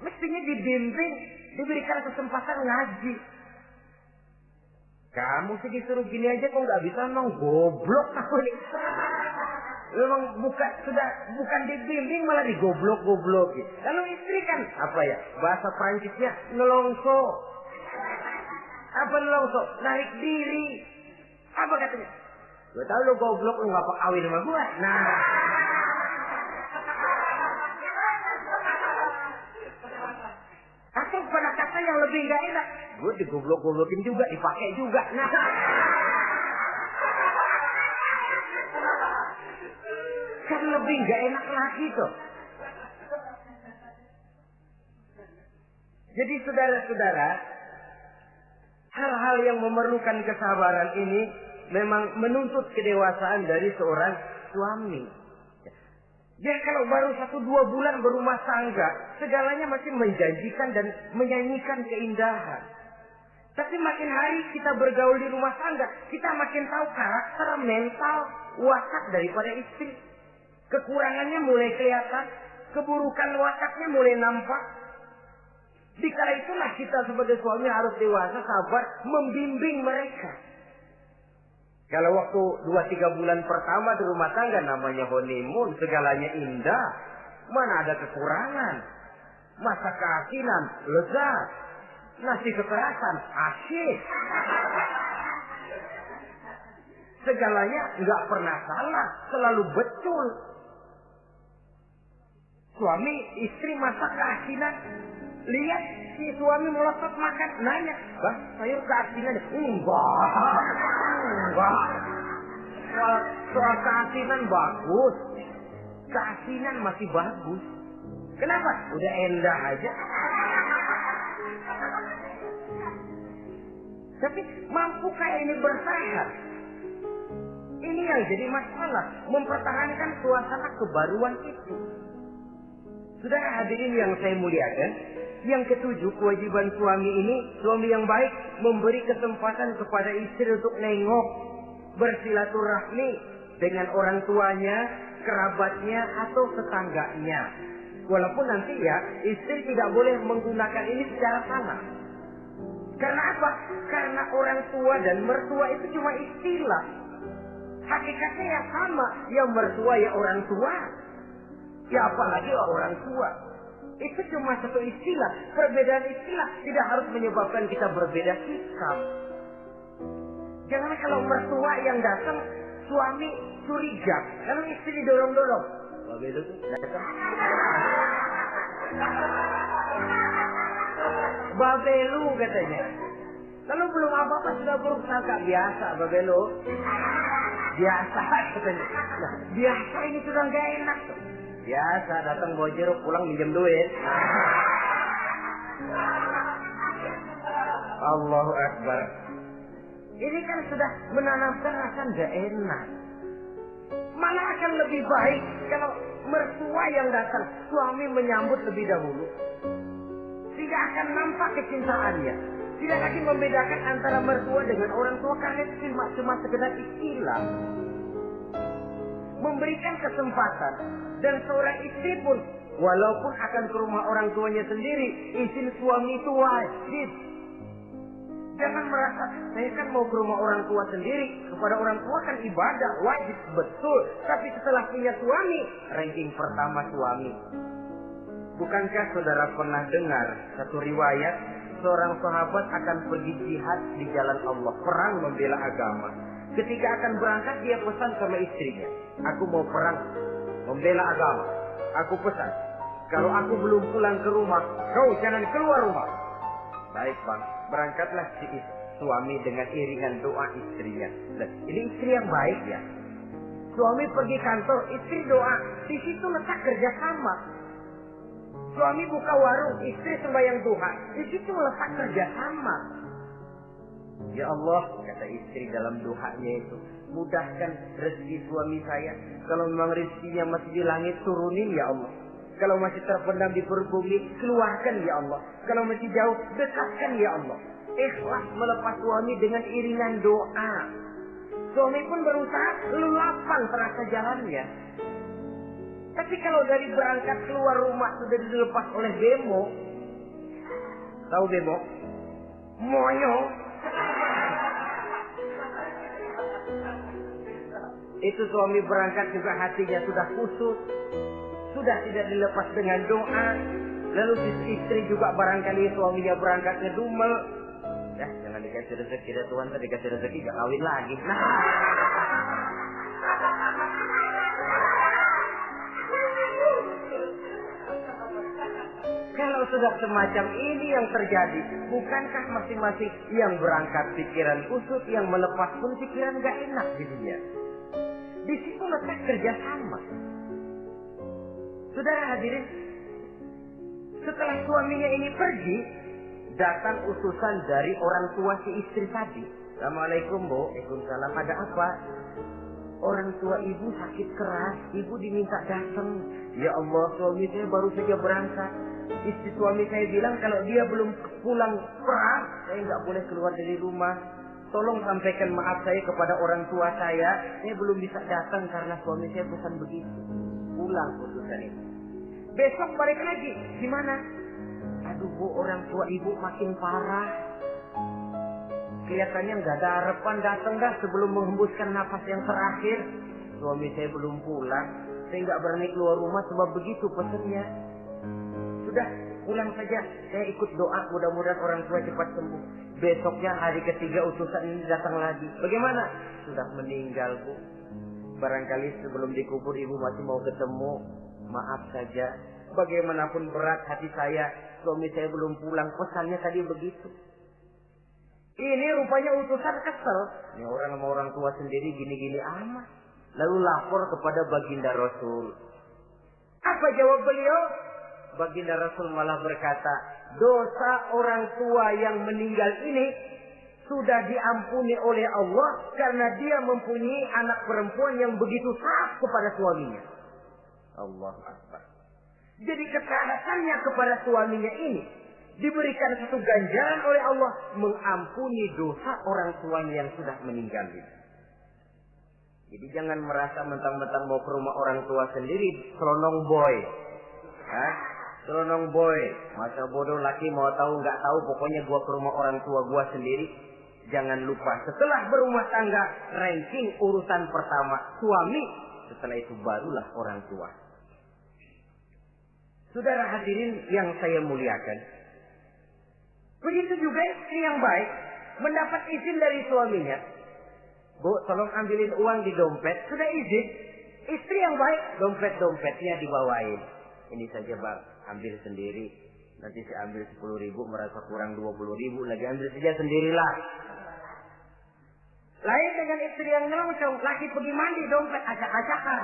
Mestinya dibimbing, diberikan kesempatan ngaji. Kamu sih disuruh gini aja kok nggak bisa, memang goblok aku nih. Memang bukan dibimbing malah digoblok-gobloki. Lalu istri kan apa ya? Bahasa Prancisnya nelongso. Apa nelongso? Narik diri. Apa katanya? Gue tahu lu goblok, lu ngapa kawin sama gue? Nah. Atau pada kata yang lebih gak enak, gue digoblok-goblokin juga, dipakai juga. Nah. Kan lebih gak enak lagi tuh. Jadi saudara-saudara, hal-hal yang memerlukan kesabaran ini memang menuntut kedewasaan dari seorang suami. Dia kalau baru 1-2 bulan berumah tangga, segalanya masih menjanjikan dan menyanyikan keindahan. Tapi makin hari kita bergaul di rumah tangga, kita makin tahu karakter, mental, watak daripada istri. Kekurangannya mulai kelihatan, keburukan wataknya mulai nampak. Dikala itulah kita sebagai suami harus dewasa, sabar, membimbing mereka. Kalau waktu 2-3 bulan pertama di rumah tangga namanya honeymoon, segalanya indah. Mana ada kekurangan? Masa keasinan, lezat. Nasi kekerasan, asyik. Segalanya nggak pernah salah, selalu betul. Suami, istri masak keasinan. Lihat si suami melotot makan, nanya, "Bang, sayur keasinan?" Enggak. Soal keasinan bagus. Keasinan masih bagus. Kenapa? Udah endah aja. Tapi mampukah ini bertahan? Ini yang jadi masalah, mempertahankan suasana kebaruan itu. Saudara hadirin yang saya muliakan, yang ketujuh, kewajiban suami ini, suami yang baik memberi kesempatan kepada istri untuk nengok, bersilaturahmi dengan orang tuanya, kerabatnya, atau tetangganya. Walaupun nanti ya, istri tidak boleh menggunakan ini secara salah. Karena apa? Karena orang tua dan mertua itu cuma istilah. Hakikatnya ya sama, yang mertua ya orang tua. Ya apalagi orang tua. Itu cuma satu istilah. Perbedaan istilah tidak harus menyebabkan kita berbeda sikap. Jangan kalau mertua yang datang, suami curiga. Lalu istri dorong-dorong. Babe itu tuh datang. Babelu katanya. Lalu belum apa-apa sudah buruk sangka. Biasa babelu. Biasa katanya. Nah, biasa ini sudah gak enak tuh. Biasa datang bawa jeruk, pulang minjem duit. Allahu Akbar. Ini kan sudah menanamkan rasa gak enak. Mana akan lebih baik kalau mertua yang datang, suami menyambut lebih dahulu. Tidak akan nampak kecintaannya. Tidak lagi membedakan antara mertua dengan orang tua karena itu cuma sekedar istilah. Memberikan kesempatan. Dan seorang istri pun, walaupun akan ke rumah orang tuanya sendiri, izin suami itu wajib. Jangan merasa, saya kan mau ke rumah orang tua sendiri, kepada orang tua kan ibadah, wajib, betul. Tapi setelah punya suami, ranking pertama suami. Bukankah saudara pernah dengar satu riwayat, seorang sahabat akan pergi jihad di jalan Allah, perang membela agama. Ketika akan berangkat dia pesan sama istrinya, aku mau perang, membela agama. Aku pesan, kalau aku belum pulang ke rumah, kau jangan keluar rumah. Baik bang, berangkatlah si suami dengan iringan doa istrinya. Nah, ini istri yang baik ya. Suami pergi kantor, istri doa. Di situ letak kerjasama. Suami buka warung, istri sembahyang duha. Di situ letak kerjasama. Ya Allah, kata istri dalam doanya itu, mudahkan rezeki suami saya. Kalau memang rezekinya masih di langit, turunin ya Allah. Kalau masih terpendam di perut bumi, keluarkan ya Allah. Kalau masih jauh, dekatkan ya Allah. Ikhlas melepas suami dengan iringan doa. Suami pun berusaha, lapang terasa jalannya. Tapi kalau dari berangkat keluar rumah sudah dilepas oleh bemo. Tahu bemo? Moyo. Itu suami berangkat juga hatinya sudah kusut. Sudah tidak dilepas dengan doa. Lalu istri juga barangkali suaminya berangkatnya dumel. Ya jangan dikasih rezeki ya Tuhan, tadi dikasih rezeki gak kawin lagi. Nah. Kalau sudah semacam ini yang terjadi, bukankah masing-masing yang berangkat pikiran kusut, yang melepas pun pikiran gak enak jadinya. Di situ letak kerjasama. Saudara hadirin, setelah suaminya ini pergi, datang utusan dari orang tua si istri tadi. Assalamualaikum Bu, waalaikumsalam. Ada apa? Orang tua ibu sakit keras, ibu diminta datang. Ya Allah, suami saya baru saja berangkat. Istri suami saya bilang kalau dia belum pulang perang, saya nggak boleh keluar dari rumah. Tolong sampaikan maaf saya kepada orang tua saya belum bisa datang karena suami saya pesan begitu. Pulang putusan ini. Besok balik lagi, gimana? Aduh Bu, orang tua ibu makin parah. Kelihatannya nggak ada harapan, datang dah sebelum menghembuskan nafas yang terakhir. Suami saya belum pulang, saya nggak berani keluar rumah sebab begitu pesannya. Sudah, pulang saja. Saya ikut doa, mudah-mudahan orang tua cepat sembuh. Besoknya hari ketiga utusan ini datang lagi. Bagaimana? Sudah meninggal Bu. Barangkali sebelum dikubur ibu masih mau ketemu. Maaf saja. Bagaimanapun berat hati saya, suami saya belum pulang. Pesannya tadi begitu. Ini rupanya utusan kesel. Ini orang sama orang tua sendiri gini-gini amat. Lalu lapor kepada baginda Rasul. Apa jawab beliau? Baginda Rasul malah berkata, dosa orang tua yang meninggal ini sudah diampuni oleh Allah karena dia mempunyai anak perempuan yang begitu taat kepada suaminya. Allahu Akbar. Jadi ketaatannya kepada suaminya ini diberikan satu ganjaran oleh Allah mengampuni dosa orang tuanya yang sudah meninggal ini. Jadi jangan merasa mentang-mentang mau ke rumah orang tua sendiri selonong boy. Selonong boy, masa bodoh laki mau tahu nggak tahu, pokoknya gua ke rumah orang tua gua sendiri. Jangan lupa setelah berumah tangga, ranking urutan pertama suami, setelah itu barulah orang tua. Saudara hadirin yang saya muliakan, begitu juga istri yang baik mendapat izin dari suaminya. Bu, tolong ambilin uang di dompet. Sudah izin. Istri yang baik, dompet-dompetnya dibawain. Ini saja bang, ambil sendiri. Nanti saya ambil 10.000, merasa kurang 20.000, lagi ambil saja sendirilah. Lain dengan istri yang nyelongcong, lagi pergi mandi dompet acak-acakan.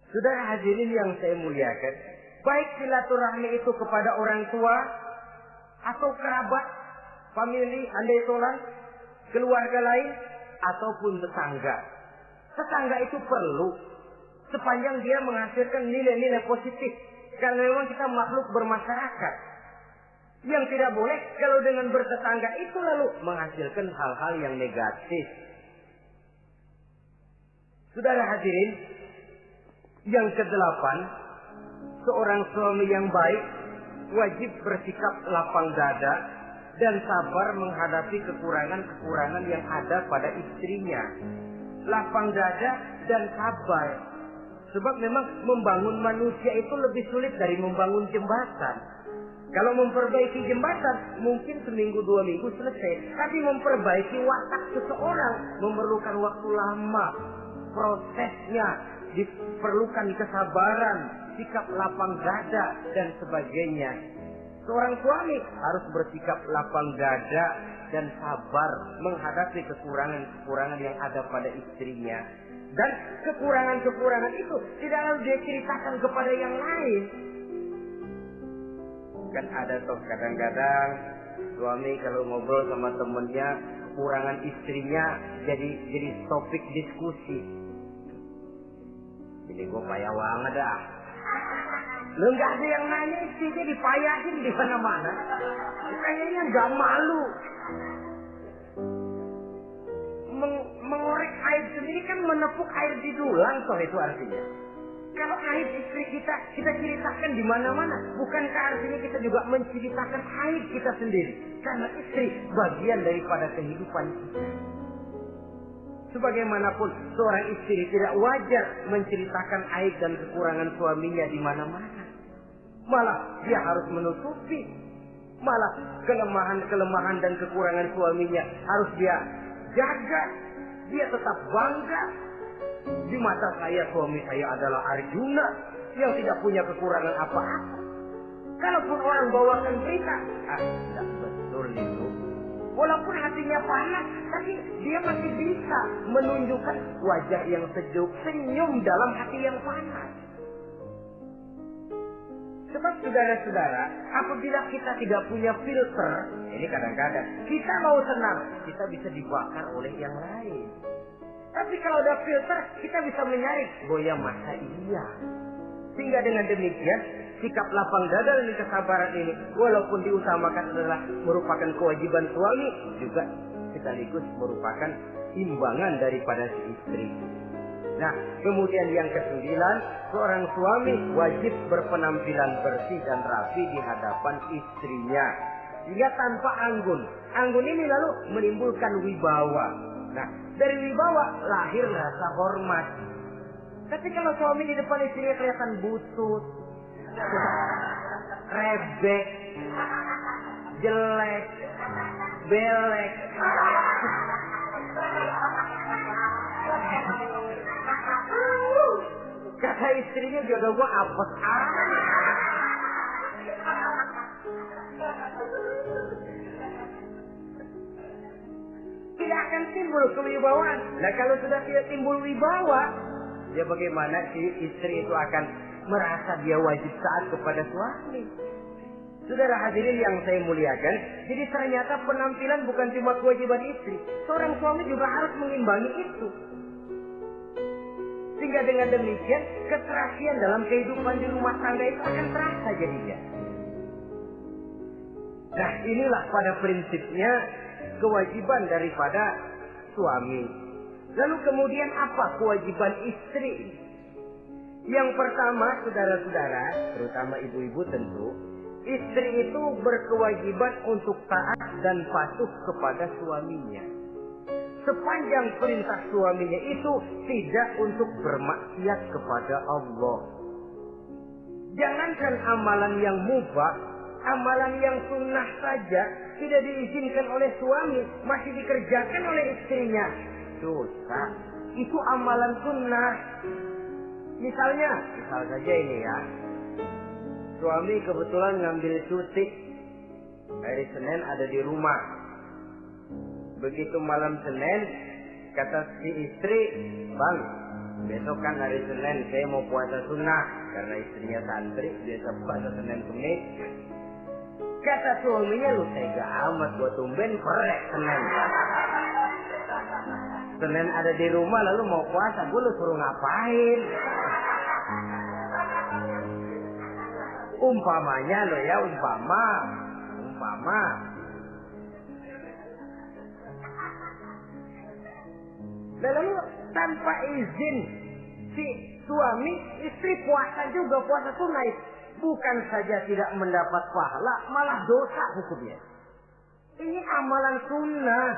Saudara hadirin yang saya muliakan, baik silaturahmi itu kepada orang tua atau kerabat, famili, andai tolan, keluarga lain, ataupun tetangga. Tetangga itu perlu sepanjang dia menghasilkan nilai-nilai positif. Karena memang kita makhluk bermasyarakat. Yang tidak boleh kalau dengan bertetangga itu lalu menghasilkan hal-hal yang negatif. Saudara hadirin, yang ke-8, seorang suami yang baik wajib bersikap lapang dada dan sabar menghadapi kekurangan-kekurangan yang ada pada istrinya. Lapang dada dan sabar. Sebab memang membangun manusia itu lebih sulit dari membangun jembatan. Kalau memperbaiki jembatan mungkin seminggu 2 minggu selesai. Tapi memperbaiki watak seseorang memerlukan waktu lama. Prosesnya diperlukan kesabaran, sikap lapang dada dan sebagainya. Seorang suami harus bersikap lapang dada dan sabar menghadapi kekurangan-kekurangan yang ada pada istrinya. Dan kekurangan-kekurangan itu tidak harus dia ceritakan kepada yang lain. Kan ada toh kadang-kadang suami kalau ngobrol sama temennya, kekurangan istrinya jadi topik diskusi. Jadi gue payah banget dah. Lu nggak ada yang nanya, istrinya dipayahin di mana-mana. Kayaknya nggak malu. Mengorek air sendiri kan menepuk air di dulang, toh itu artinya. Kalau aib istri kita ceritakan di mana-mana, bukankah artinya kita juga menceritakan aib kita sendiri? Karena istri bagian daripada kehidupan kita. Sebagaimanapun seorang istri tidak wajar menceritakan aib dan kekurangan suaminya di mana-mana. Malah dia harus menutupi. Malah kelemahan-kelemahan dan kekurangan suaminya harus dia jaga. Dia tetap bangga. Di mata saya suami saya adalah Arjuna yang tidak punya kekurangan apa-apa. Kalaupun orang bawakan berita, tidak betul itu. Walaupun hatinya panas, tapi dia masih bisa menunjukkan wajah yang sejuk, senyum dalam hati yang panas. Sebab saudara-saudara, apabila kita tidak punya filter, ini kadang-kadang kita mau senang, kita bisa dibakar oleh yang lain. Tapi kalau ada filter, kita bisa menyaring, goyah masa iya. Sehingga dengan demikian, sikap lapang dada dan kesabaran ini, walaupun diutamakan adalah merupakan kewajiban suami, juga sekaligus merupakan imbangan daripada si istri. Nah, kemudian yang ke-9, seorang suami wajib berpenampilan bersih dan rapi di hadapan istrinya. Hingga tanpa anggun. Anggun ini lalu menimbulkan wibawa. Nah, dari wibawa lahir rasa hormat. Tapi kalau suami di depan istrinya kelihatan butut, rebek, jelek, belek, kata istrinya jodoh gua apes amat. Tidak akan timbul kewibawaan. Nah kalau sudah tidak timbul wibawa, ya bagaimana si istri itu akan merasa dia wajib taat kepada suami. Saudara hadirin yang saya muliakan, jadi ternyata penampilan bukan cuma kewajiban istri, seorang suami juga harus mengimbangi itu. Sehingga dengan demikian keserasian dalam kehidupan di rumah tangga itu akan terasa jadinya. Nah inilah pada prinsipnya kewajiban daripada suami. Lalu kemudian apa kewajiban istri? Yang pertama, saudara-saudara, terutama ibu-ibu tentu, istri itu berkewajiban untuk taat dan patuh kepada suaminya. Sepanjang perintah suaminya itu tidak untuk bermaksiat kepada Allah. Jangankan amalan yang mubah, amalan yang sunnah saja tidak diizinkan oleh suami, masih dikerjakan oleh istrinya. Dosa. Itu amalan sunnah. Misal saja ini ya. Suami kebetulan ngambil cuti. Hari Senin ada di rumah. Begitu malam Senin, kata si istri, "Bang, besok kan hari Senin, saya mau puasa sunnah." Karena istrinya santri, biasa puasa Senin Kemis. Kata suaminya, "Lu tega amat, gua tumben perek Senin. Senin ada di rumah lalu mau puasa, gua lu suruh ngapain?" Umpamanya lo ya, umpama. Lalu tanpa izin si suami, istri puasa juga, puasa sunnah. Bukan saja tidak mendapat pahala, malah dosa hukumnya. Ini amalan sunnah.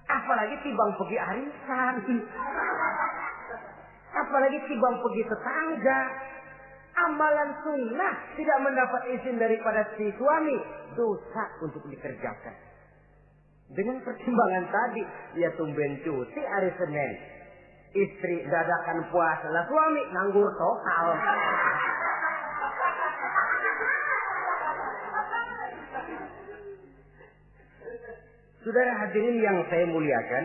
Apalagi timbang pergi arisan. Apalagi timbang pergi tetangga. Amalan sunnah tidak mendapat izin daripada si suami, dosa untuk dikerjakan. Dengan pertimbangan tadi, ya tumben cuti hari Senin. Istri dadakan puasa, lah suami nganggur total. Saudara hadirin yang saya muliakan,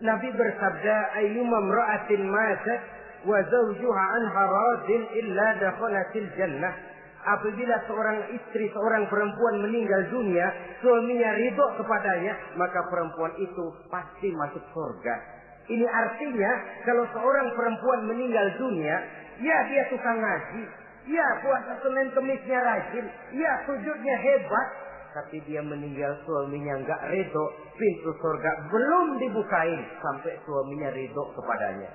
Nabi bersabda, ayyuma imra'atin matat wa zawjuha anha radin illa dakhalatil jannah. Apabila seorang istri, seorang perempuan meninggal dunia, suaminya ridho kepadanya, maka perempuan itu pasti masuk surga. Ini artinya kalau seorang perempuan meninggal dunia, ya dia tukang ngaji, ya puasa Senin Kemisnya rajin, ya sujudnya hebat, tapi dia meninggal suaminya enggak ridho, pintu surga belum dibukain sampai suaminya ridho kepadanya.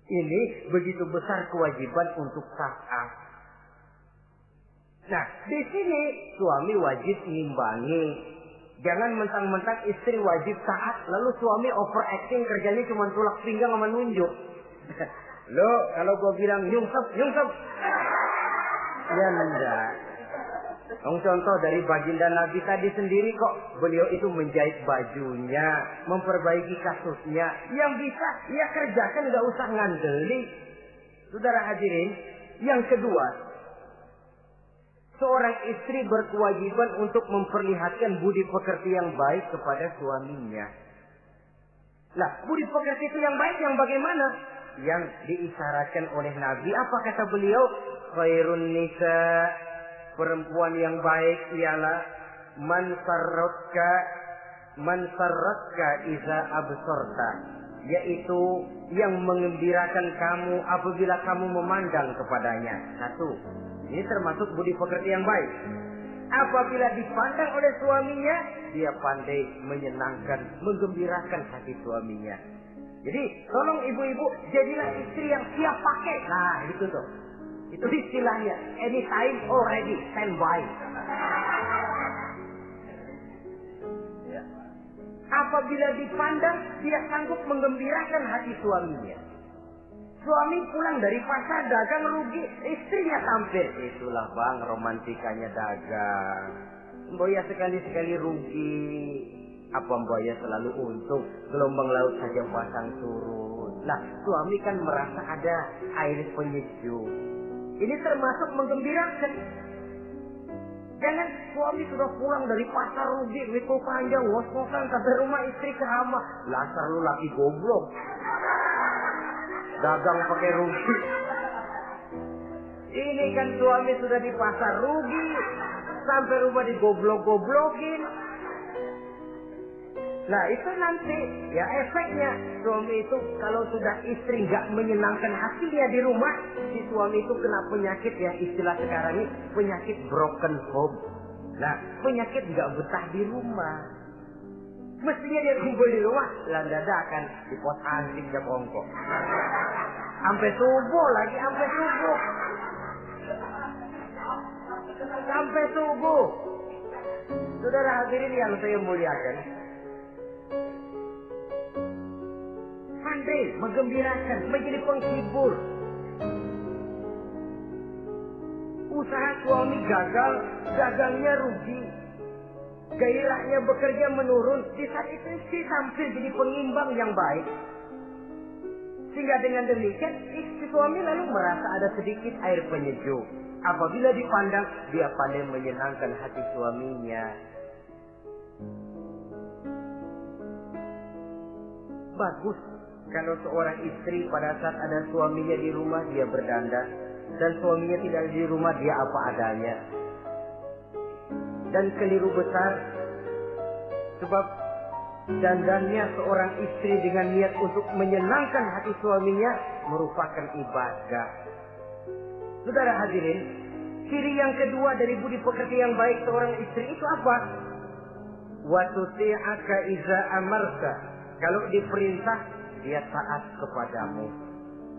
Ini begitu besar kewajiban untuk taat. Nah, di sini suami wajib ngimbangi. Jangan mentang-mentang istri wajib taat, lalu suami overacting, kerjanya cuma tulak pinggang sama nunjuk. Loh, kalau gue bilang nyungsep. Ya enggak. Contoh dari baginda Nabi tadi sendiri kok, beliau itu menjahit bajunya, memperbaiki kasusnya. Yang bisa, ya kerjakan, nggak usah ngandeli. Saudara hadirin, yang kedua, seorang istri berkewajiban untuk memperlihatkan budi pekerti yang baik kepada suaminya. Nah, budi pekerti itu yang baik yang bagaimana? Yang diisyaratkan oleh Nabi. Apa kata beliau? Khairun nisa, perempuan yang baik ialah man sarratka iza absorta, yaitu yang mengembirakan kamu apabila kamu memandang kepadanya. Satu, ini termasuk budi pekerti yang baik. Apabila dipandang oleh suaminya, dia pandai menyenangkan, menggembirakan hati suaminya. Jadi, tolong ibu-ibu, jadilah istri yang siap pakai. Nah, itu tuh. Itu istilahnya. Anytime already, standby. Ya. Apabila dipandang, dia sanggup menggembirakan hati suaminya. Suami pulang dari pasar dagang rugi, istrinya tampil. Itulah bang, romantikanya dagang. Mboya sekali-sekali rugi. Apa mboya selalu untung? Gelombang laut saja pasang surut. Nah, suami kan merasa ada air penyejuk. Ini termasuk menggembirakan. Jangan suami sudah pulang dari pasar rugi, wikul panjang, ngos-ngosan sampai rumah istri kerama. Lasar lu laki goblok. Dagang pakai rugi. Ini kan suami sudah di pasar rugi, sampai rumah digoblok-goblokin. Nah itu nanti ya efeknya, suami itu kalau sudah istri nggak menyenangkan hatinya di rumah, si suami itu kena penyakit ya, istilah sekarang ini penyakit broken home. Nah penyakit nggak betah di rumah. Mestinya dia kumpul di rumah, lah dadakan di pos antik jam ongkok. Sampai subuh lagi, sampai subuh. Sampai subuh. Saudara hadirin yang saya muliakan, pandai menggembirakan, menjadi penghibur. Usaha suami gagal, dagangnya rugi, gairahnya bekerja menurun. Di saat itu istri tampil jadi pengimbang yang baik. Sehingga dengan demikian istri suami lalu merasa ada sedikit air penyejuk. Apabila dipandang, dia pandai menyenangkan hati suaminya. Bagus kalau seorang istri pada saat ada suaminya di rumah dia berdandan, dan suaminya tidak di rumah dia apa adanya. Dan keliru besar, sebab dandannya seorang istri dengan niat untuk menyenangkan hati suaminya merupakan ibadah. Saudara hadirin, ciri yang kedua dari budi pekerti yang baik seorang istri itu apa? Wa tuti'aka iza amarta. Kalau diperintah, dia taat kepadamu.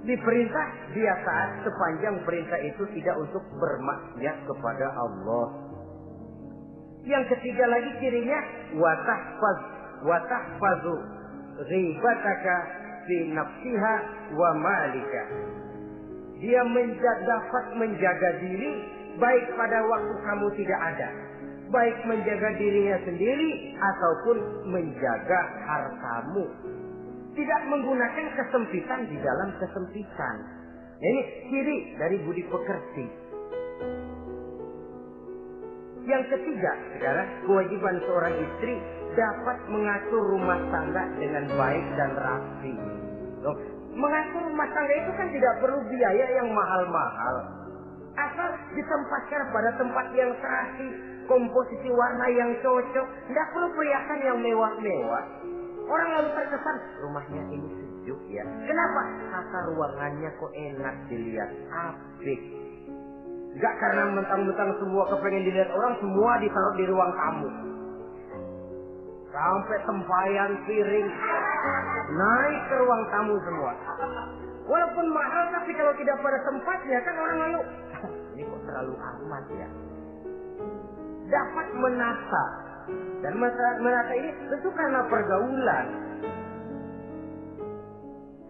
Diperintah, dia taat sepanjang perintah itu tidak untuk bermaksiat kepada Allah. Yang ketiga lagi cirinya, watahfazu ghibataka fi nafsiha wa malika. Dia dapat menjaga diri baik pada waktu kamu tidak ada, baik menjaga dirinya sendiri ataupun menjaga hartamu. Tidak menggunakan kesempitan di dalam kesempitan. Ini ciri dari budi pekerti. Yang ketiga, sekarang kewajiban seorang istri dapat mengatur rumah tangga dengan baik dan rapi. Loh, mengatur rumah tangga itu kan tidak perlu biaya yang mahal-mahal. Asal ditempatkan pada tempat yang serasi, komposisi warna yang cocok, tidak perlu perhiasan yang mewah-mewah. Orang lalu terkesan, rumahnya ini sejuk ya. Kenapa? Tata ruangannya kok enak dilihat, apik. Gak karena mentang-mentang semua kepengen dilihat orang, semua ditaruh di ruang tamu. Sampai tempayan piring naik ke ruang tamu semua. Walaupun mahal, tapi kalau tidak pada tempatnya kan orang lalu, ini kok terlalu amat ya. Dapat menata. Dan menata ini tentu karena pergaulan.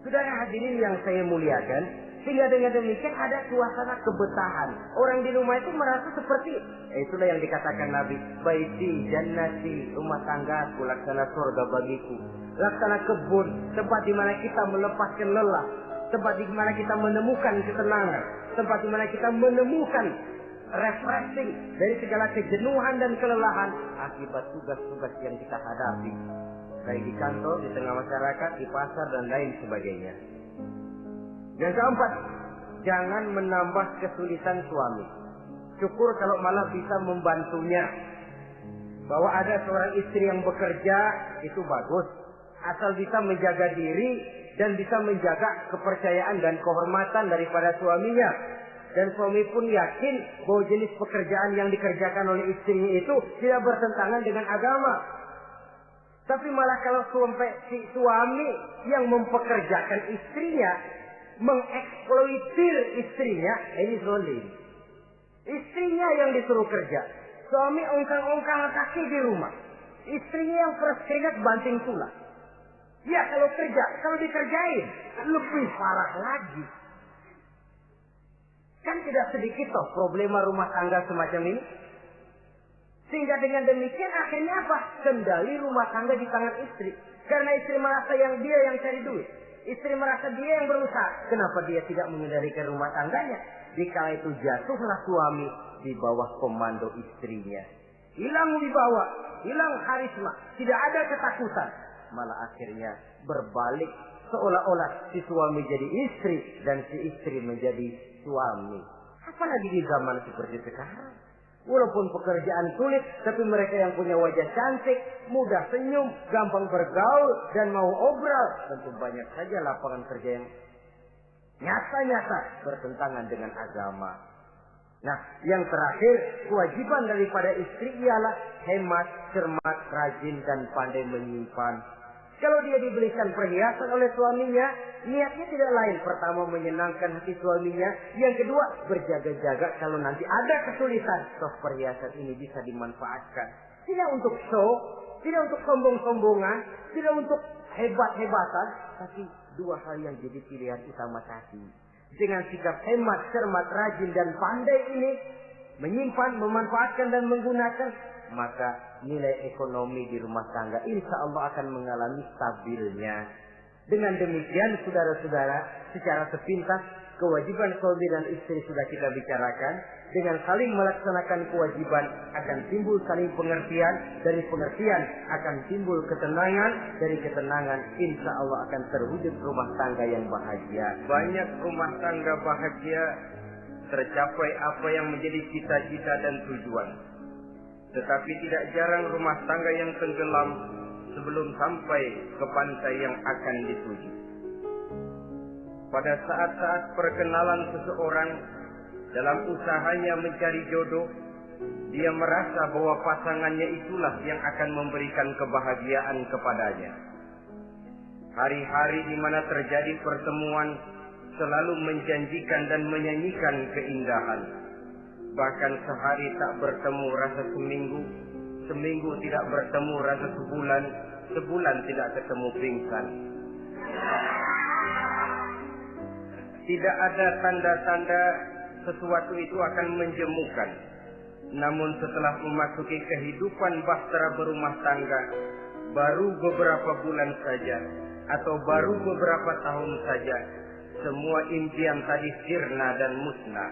Saudara hadirin yang saya muliakan, sehingga dengan demikian ada suasana kebetahan. Orang di rumah itu merasa seperti, itulah yang dikatakan Nabi, baiti jannati, rumah tanggaku laksana surga bagiku. Laksana kebun, tempat di mana kita melepaskan lelah, tempat di mana kita menemukan ketenangan, tempat di mana kita menemukan refreshing dari segala kejenuhan dan kelelahan akibat tugas-tugas yang kita hadapi, baik di kantor, di tengah masyarakat, di pasar dan lain sebagainya. Yang keempat, jangan menambah kesulitan suami. Syukur kalau malah bisa membantunya. Bahwa ada seorang istri yang bekerja itu bagus, asal bisa menjaga diri dan bisa menjaga kepercayaan dan kehormatan daripada suaminya. Dan suami pun yakin bahwa jenis pekerjaan yang dikerjakan oleh istrinya itu tidak bertentangan dengan agama. Tapi malah kalau si suami yang mempekerjakan istrinya, mengeksploitir istrinya, ini zalim. Istrinya yang disuruh kerja, suami ongkang-ongkang kaki di rumah, istrinya yang keras keringat banting tulang. Ya kalau kerja, kalau dikerjain lebih parah lagi. Kan tidak sedikit toh problema rumah tangga semacam ini. Sehingga dengan demikian akhirnya apa? Kendali rumah tangga di tangan istri. Karena istri merasa dia yang cari duit. Istri merasa dia yang berusaha. Kenapa dia tidak mengendalikan rumah tangganya? Dikala itu jatuhlah suami di bawah komando istrinya. Hilang wibawa, hilang karisma, tidak ada ketakutan. Malah akhirnya berbalik. Seolah-olah si suami jadi istri dan si istri menjadi suami. Apalagi di zaman seperti sekarang. Walaupun pekerjaan sulit, tapi mereka yang punya wajah cantik, mudah senyum, gampang bergaul, dan mau obral. Tentu banyak saja lapangan kerja yang nyata-nyata bertentangan dengan agama. Nah, yang terakhir, kewajiban daripada istri ialah hemat, cermat, rajin, dan pandai menyimpan. Kalau dia dibelikan perhiasan oleh suaminya, niatnya tidak lain. Pertama, menyenangkan hati suaminya. Yang kedua, berjaga-jaga kalau nanti ada kesulitan, toh perhiasan ini bisa dimanfaatkan. Tidak untuk show, tidak untuk sombong-sombongan, tidak untuk hebat-hebatan, tapi dua hal yang jadi pilihan utama tadi. Dengan sikap hemat, cermat, rajin, dan pandai ini, menyimpan, memanfaatkan, dan menggunakan, maka nilai ekonomi di rumah tangga insya Allah akan mengalami stabilnya. Dengan demikian saudara-saudara, secara sepintas kewajiban suami dan istri sudah kita bicarakan. Dengan saling melaksanakan kewajiban akan timbul saling pengertian. Dari pengertian akan timbul ketenangan. Dari ketenangan insya Allah akan terwujud rumah tangga yang bahagia. Banyak rumah tangga bahagia, tercapai apa yang menjadi cita-cita dan tujuan. Tetapi tidak jarang rumah tangga yang tenggelam sebelum sampai ke pantai yang akan dituju. Pada saat-saat perkenalan seseorang dalam usahanya mencari jodoh, dia merasa bahwa pasangannya itulah yang akan memberikan kebahagiaan kepadanya. Hari-hari di mana terjadi pertemuan selalu menjanjikan dan menyanyikan keindahan. Bahkan sehari tak bertemu rasa seminggu, seminggu tidak bertemu rasa sebulan, sebulan tidak ketemu pingsan. Tidak ada tanda-tanda sesuatu itu akan menjemukan. Namun setelah memasuki kehidupan bahtera berumah tangga, baru beberapa bulan saja atau baru beberapa tahun saja, semua impian tadi sirna dan musnah.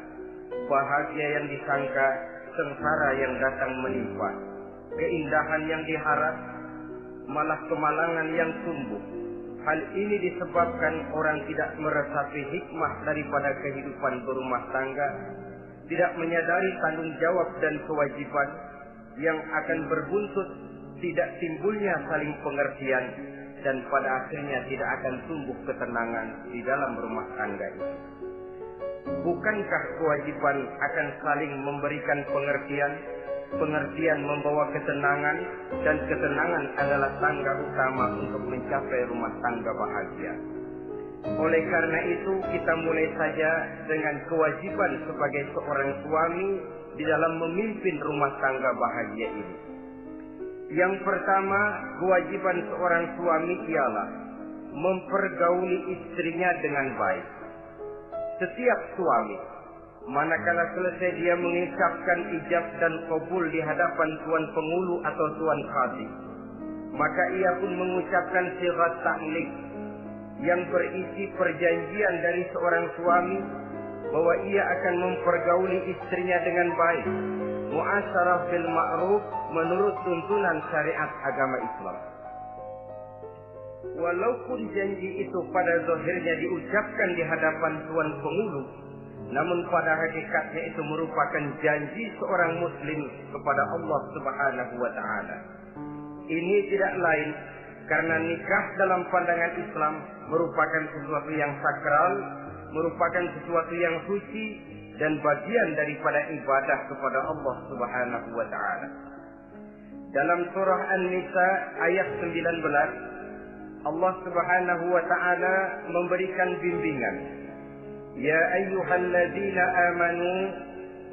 Bahagia yang disangka, sengsara yang datang menimpa. Keindahan yang diharap, malah kemalangan yang tumbuh. Hal ini disebabkan orang tidak meresapi hikmah daripada kehidupan berumah tangga, tidak menyadari tanggung jawab dan kewajiban yang akan berbuntut tidak timbulnya saling pengertian, dan pada akhirnya tidak akan tumbuh ketenangan di dalam rumah tangga itu. Bukankah kewajiban akan saling memberikan pengertian? Pengertian membawa ketenangan, dan ketenangan adalah tangga utama untuk mencapai rumah tangga bahagia. Oleh karena itu, kita mulai saja dengan kewajiban sebagai seorang suami di dalam memimpin rumah tangga bahagia ini. Yang pertama, kewajiban seorang suami ialah mempergauli istrinya dengan baik. Setiap suami, manakala selesai dia mengucapkan ijab dan qabul di hadapan tuan pengulu atau tuan qadhi, maka ia pun mengucapkan sighat ta'liq yang berisi perjanjian dari seorang suami bahwa ia akan mempergauli istrinya dengan baik, mu'asyarah bil ma'ruf, menurut tuntunan syariat agama Islam. Walaupun janji itu pada zahirnya diucapkan di hadapan tuan pengulu, namun pada hakikatnya itu merupakan janji seorang muslim kepada Allah Subhanahu wa taala. Ini tidak lain karena nikah dalam pandangan Islam merupakan sesuatu yang sakral, merupakan sesuatu yang suci dan bagian daripada ibadah kepada Allah Subhanahu wa taala. Dalam surah An-Nisa ayat 19, Allah Subhanahu wa taala memberikan bimbingan. Ya ayyuhalladzina amanu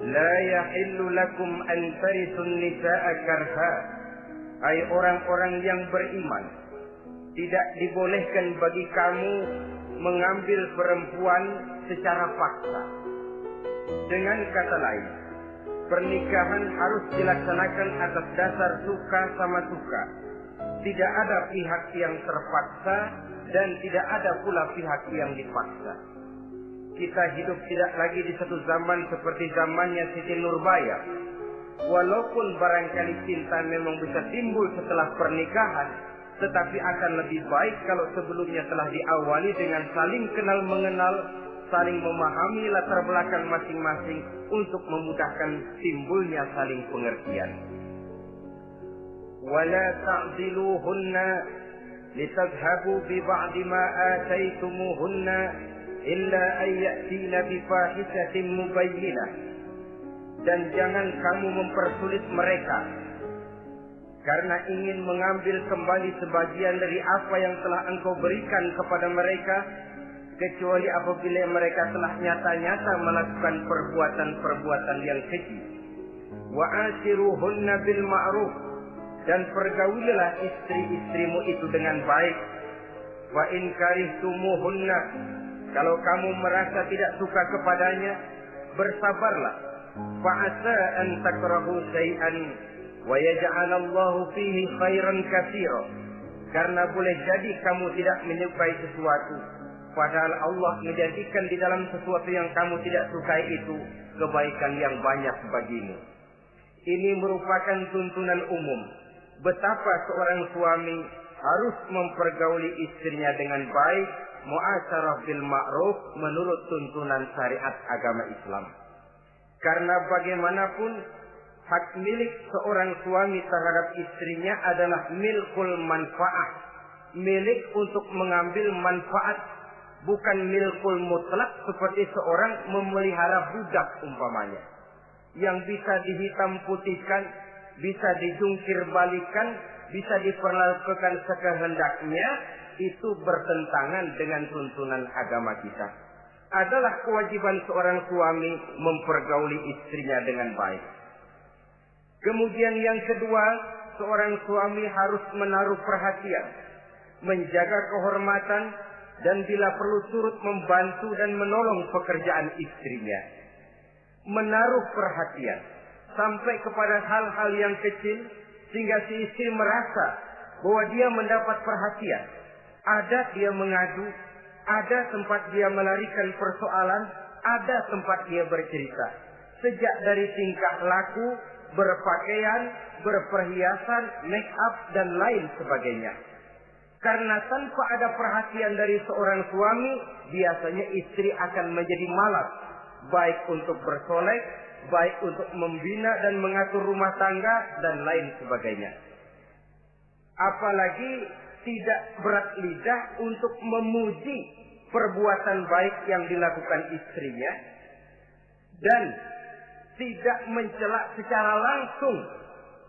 la yahillu lakum an tarisun nisaa karha. Hai orang-orang yang beriman, tidak dibolehkan bagi kamu mengambil perempuan secara paksa. Dengan kata lain, pernikahan harus dilaksanakan atas dasar suka sama suka. Tidak ada pihak yang terpaksa dan tidak ada pula pihak yang dipaksa. Kita hidup tidak lagi di satu zaman seperti zamannya Siti Nurbaya. Walaupun barangkali cinta memang bisa timbul setelah pernikahan, tetapi akan lebih baik kalau sebelumnya telah diawali dengan saling kenal mengenal, saling memahami latar belakang masing-masing untuk memudahkan timbulnya saling pengertian. Wala ta'diluhunna litadhhabu bi ba'di ma ataytumuhunna illa an ya'tina bi fahishatin mubayyinah. Dan jangan kamu mempersulit mereka karena ingin mengambil kembali sebagian dari apa yang telah engkau berikan kepada mereka, kecuali apabila mereka telah nyata-nyata melakukan perbuatan-perbuatan yang keji. Wa ashiruhunna bil ma'ruf, dan pergaulilah istri-istrimu itu dengan baik. Wa in karihtumuhunna, kalau kamu merasa tidak suka kepadanya, bersabarlah. Fa'asa an takrahu syai'an wa yaj'alallahu fihi khairan katsira. Karena boleh jadi kamu tidak menyukai sesuatu, padahal Allah menjadikan di dalam sesuatu yang kamu tidak sukai itu kebaikan yang banyak bagimu. Ini merupakan tuntunan umum betapa seorang suami harus mempergauli istrinya dengan baik, mu'asyarah bil ma'ruf, menurut tuntunan syariat agama Islam. Karena bagaimanapun hak milik seorang suami terhadap istrinya adalah milkul manfaat, milik untuk mengambil manfaat, bukan milkul mutlak seperti seorang memelihara budak umpamanya, yang bisa dihitam putihkan, bisa dijungkir balikan, bisa diperlakukan sekehendaknya. Itu bertentangan dengan tuntunan agama kita. Adalah kewajiban seorang suami mempergauli istrinya dengan baik. Kemudian yang kedua, seorang suami harus menaruh perhatian, menjaga kehormatan dan bila perlu turut membantu dan menolong pekerjaan istrinya. Menaruh perhatian sampai kepada hal-hal yang kecil sehingga si istri merasa bahwa dia mendapat perhatian. Ada dia mengadu, ada tempat dia melarikan persoalan, ada tempat dia bercerita. Sejak dari tingkah laku, berpakaian, berperhiasan, make up, dan lain sebagainya. Karena tanpa ada perhatian dari seorang suami, biasanya istri akan menjadi malas, baik untuk bersolek, baik untuk membina dan mengatur rumah tangga, dan lain sebagainya. Apalagi tidak berat lidah untuk memuji perbuatan baik yang dilakukan istrinya, dan tidak mencela secara langsung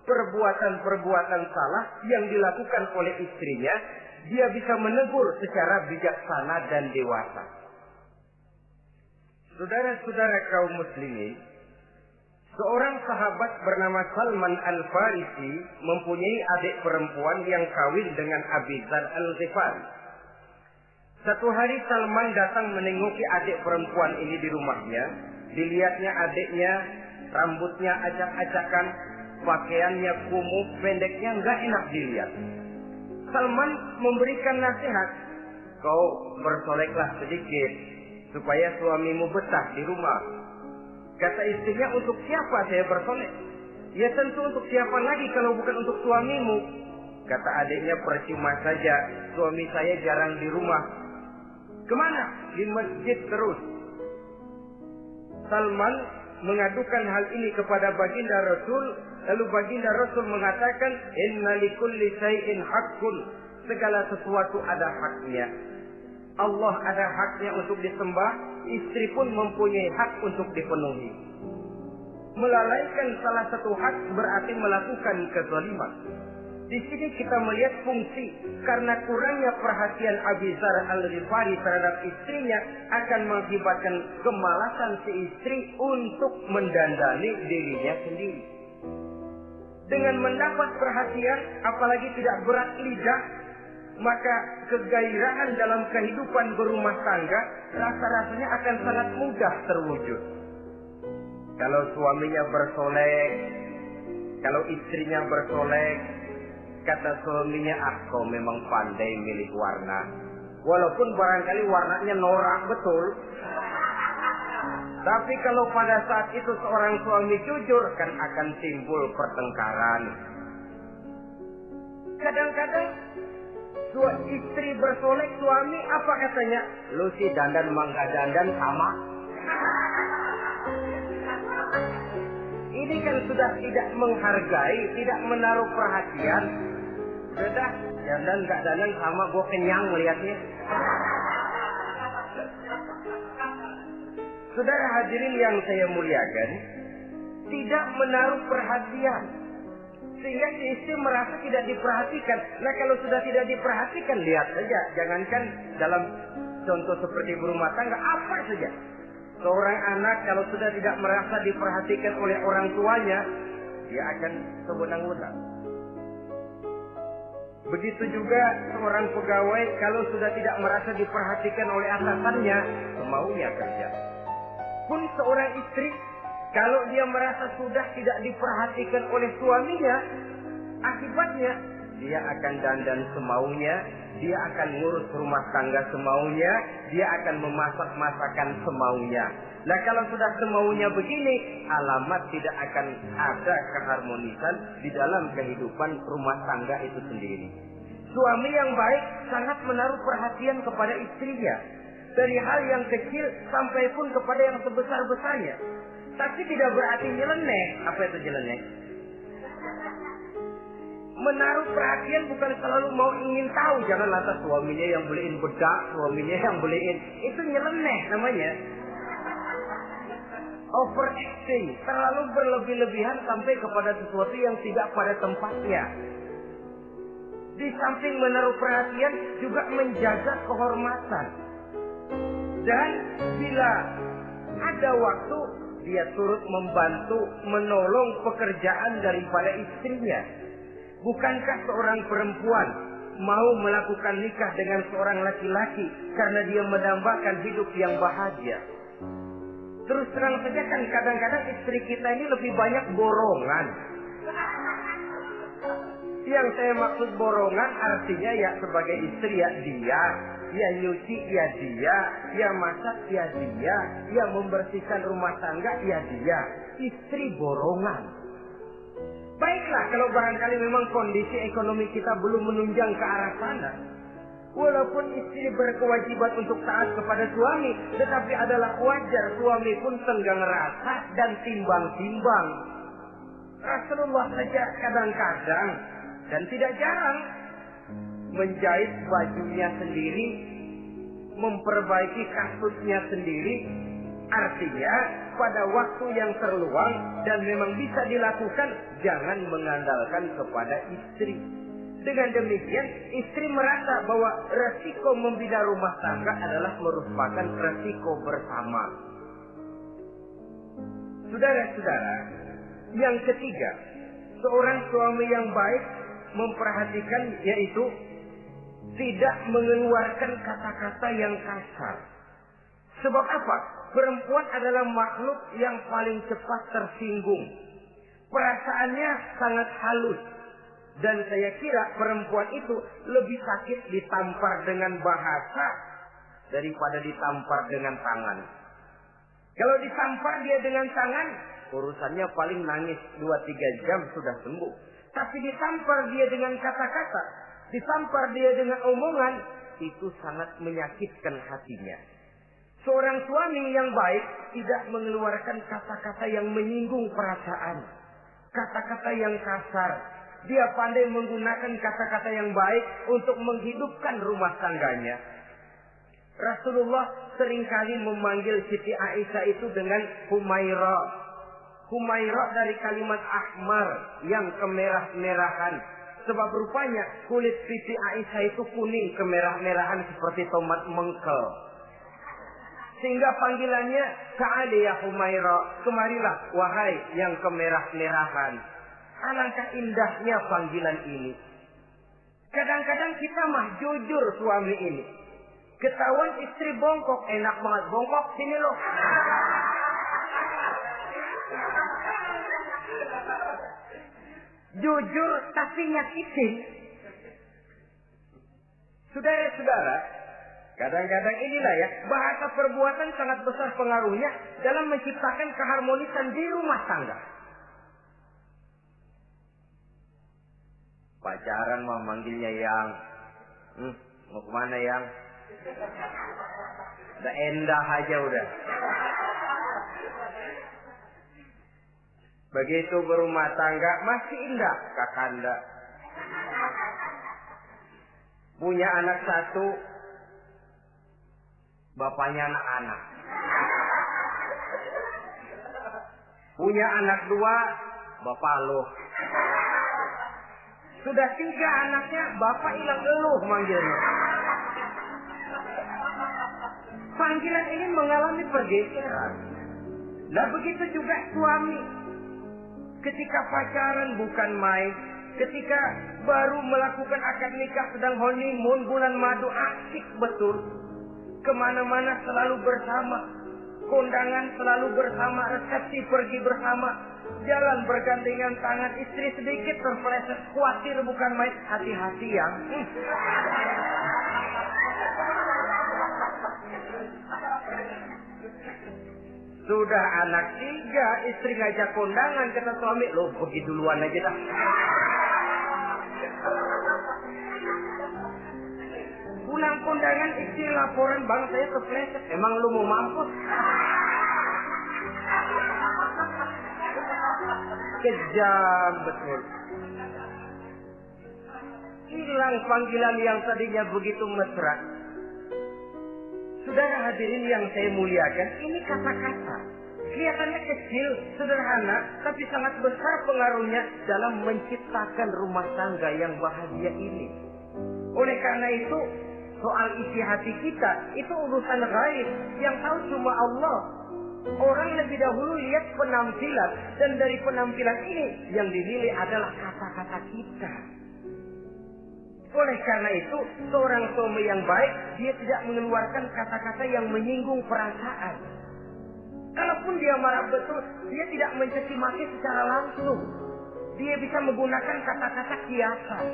perbuatan-perbuatan salah yang dilakukan oleh istrinya. Dia bisa menegur secara bijaksana dan dewasa. Saudara-saudara kaum muslimin, seorang sahabat bernama Salman Al-Farisi mempunyai adik perempuan yang kawin dengan Abi Dzar Al-Ghifari. Satu hari Salman datang menengoki adik perempuan ini di rumahnya. Dilihatnya adiknya, rambutnya acak-acakan, pakaiannya kumuh, pendeknya nggak enak dilihat. Salman memberikan nasihat, kau bersoleklah sedikit supaya suamimu betah di rumah. Kata istrinya, untuk siapa saya bersolek? Ya tentu untuk siapa lagi kalau bukan untuk suamimu. Kata adiknya, percuma saja, suami saya jarang di rumah. Kemana? Di masjid terus. Salman mengadukan hal ini kepada baginda Rasul. Lalu baginda Rasul mengatakan, inna likulli syai'in haqqun. Segala sesuatu ada haknya. Allah ada haknya untuk disembah, istri pun mempunyai hak untuk dipenuhi. Melalaikan salah satu hak berarti melakukan kezaliman. Di sini kita melihat fungsi, karena kurangnya perhatian Abi Dzar Al-Ghifari terhadap istrinya akan mengakibatkan kemalasan si istri untuk mendandani dirinya sendiri. Dengan mendapat perhatian, apalagi tidak berat lidah, maka kegairahan dalam kehidupan berumah tangga rasa-rasanya akan sangat mudah terwujud. Kalau suaminya bersolek, kalau istrinya bersolek, kata suaminya, kau memang pandai milih warna. Walaupun barangkali warnanya norak betul. Tapi kalau pada saat itu seorang suami jujur, kan akan timbul pertengkaran. Kadang-kadang istri bersolek, suami apa katanya? Lu sih dandan mangga dandan sama. Ini kan sudah tidak menghargai, tidak menaruh perhatian. Sudah, dandan gak dandan sama, gue kenyang melihatnya. Saudara hadirin yang saya muliakan, tidak menaruh perhatian, sehingga si istri merasa tidak diperhatikan. Nah kalau sudah tidak diperhatikan, lihat saja, jangankan dalam contoh seperti berumah tangga, apa saja. Seorang anak kalau sudah tidak merasa diperhatikan oleh orang tuanya, dia akan sewenang-wenang. Begitu juga seorang pegawai kalau sudah tidak merasa diperhatikan oleh atasannya, semaunya kerja. Pun seorang istri, kalau dia merasa sudah tidak diperhatikan oleh suaminya, akibatnya dia akan dandan semaunya, dia akan ngurus rumah tangga semaunya, dia akan memasak masakan semaunya. Nah kalau sudah semaunya begini, alamat tidak akan ada keharmonisan di dalam kehidupan rumah tangga itu sendiri. Suami yang baik sangat menaruh perhatian kepada istrinya, dari hal yang kecil sampai pun kepada yang sebesar-besarnya. Tapi tidak berarti nyeleneh. Apa itu nyeleneh? Menaruh perhatian bukan selalu mau ingin tahu. Jangan lantas suaminya yang beliin bedak, suaminya yang beliin. Itu nyeleneh namanya. Overacting, terlalu berlebih-lebihan sampai kepada sesuatu yang tidak pada tempatnya. Di samping menaruh perhatian, juga menjaga kehormatan. Dan bila ada waktu, dia turut membantu, menolong pekerjaan daripada istrinya. Bukankah seorang perempuan mau melakukan nikah dengan seorang laki-laki karena dia mendambakan hidup yang bahagia. Terus terang saja kan kadang-kadang istri kita ini lebih banyak borongan. Yang saya maksud borongan artinya ya sebagai istri ya dia, ya nyuci ya dia, ya masak ya dia, ya membersihkan rumah tangga ya dia. Istri borongan. Baiklah kalau barangkali memang kondisi ekonomi kita belum menunjang ke arah sana. Walaupun istri berkewajiban untuk taat kepada suami, tetapi adalah wajar suami pun tenggang rasa dan timbang-timbang. Rasulullah saja kadang-kadang dan tidak jarang menjahit bajunya sendiri, memperbaiki kasusnya sendiri. Artinya pada waktu yang terluang dan memang bisa dilakukan, jangan mengandalkan kepada istri. Dengan demikian istri merasa bahwa resiko membina rumah tangga adalah merupakan resiko bersama. Saudara-saudara, yang ketiga, seorang suami yang baik memperhatikan yaitu tidak mengeluarkan kata-kata yang kasar. Sebab apa? Perempuan adalah makhluk yang paling cepat tersinggung. Perasaannya sangat halus. Dan saya kira perempuan itu lebih sakit ditampar dengan bahasa daripada ditampar dengan tangan. Kalau ditampar dia dengan tangan, urusannya paling nangis 2-3 jam sudah sembuh. Tapi ditampar dia dengan kata-kata, ditampar dia dengan omongan, itu sangat menyakitkan hatinya. Seorang suami yang baik tidak mengeluarkan kata-kata yang menyinggung perasaan, kata-kata yang kasar. Dia pandai menggunakan kata-kata yang baik untuk menghidupkan rumah tangganya. Rasulullah seringkali memanggil Siti Aisyah itu dengan Humaira. Humaira dari kalimat ahmar yang kemerah-merahan. Sebab rupanya kulit Siti Aisyah itu kuning kemerah-merahan seperti tomat mengkel. Sehingga panggilannya Ta'ali ya Humaira, kemarilah wahai yang kemerah-merahan. Alangkah indahnya panggilan ini. Kadang-kadang kita mah jujur suami ini. Ketahuan istri bongkok, enak banget bongkok, sini loh. Jujur tapi nyakitin. Saudara-saudara, kadang-kadang inilah ya, bahasa perbuatan sangat besar pengaruhnya dalam menciptakan keharmonisan di rumah tangga. Pacaran mah manggilnya yang mau kemana yang? Udah endah aja udah. Begitu berumah tangga masih indah kakanda. Punya anak satu, bapaknya anak-anak. Punya anak 2, bapak lo. Sudah 3 anaknya, bapak hilang eluh manggilnya. Panggilan ini mengalami pergeseran. Nah begitu juga suami. Ketika pacaran bukan main. Ketika baru melakukan akad nikah sedang honeymoon bulan madu, asik betul. Kemana-mana selalu bersama. Kondangan selalu bersama, resepsi pergi bersama. Jalan bergandengan tangan, istri sedikit terpeleset, khawatir bukan main, hati-hati ya. Sudah anak 3, istri ngajak kondangan, kata suami, lo pergi duluan aja dah. Pulang kondangan, istri laporan, bang saya terpeleset, emang lo mau mampus? Kejam betul. Hilang panggilan yang tadinya begitu mesra. Saudara hadirin yang saya muliakan, ini kata-kata kelihatannya kecil, sederhana, tapi sangat besar pengaruhnya dalam menciptakan rumah tangga yang bahagia ini. Oleh karena itu, soal isi hati kita itu urusan gaib yang tahu cuma Allah. Orang lebih dahulu lihat penampilan, dan dari penampilan ini yang dinilai adalah kata-kata kita. Oleh karena itu, seorang suami yang baik, dia tidak mengeluarkan kata-kata yang menyinggung perasaan. Kalaupun dia marah betul, dia tidak mencaci maki secara langsung. Dia bisa menggunakan kata-kata kiasan.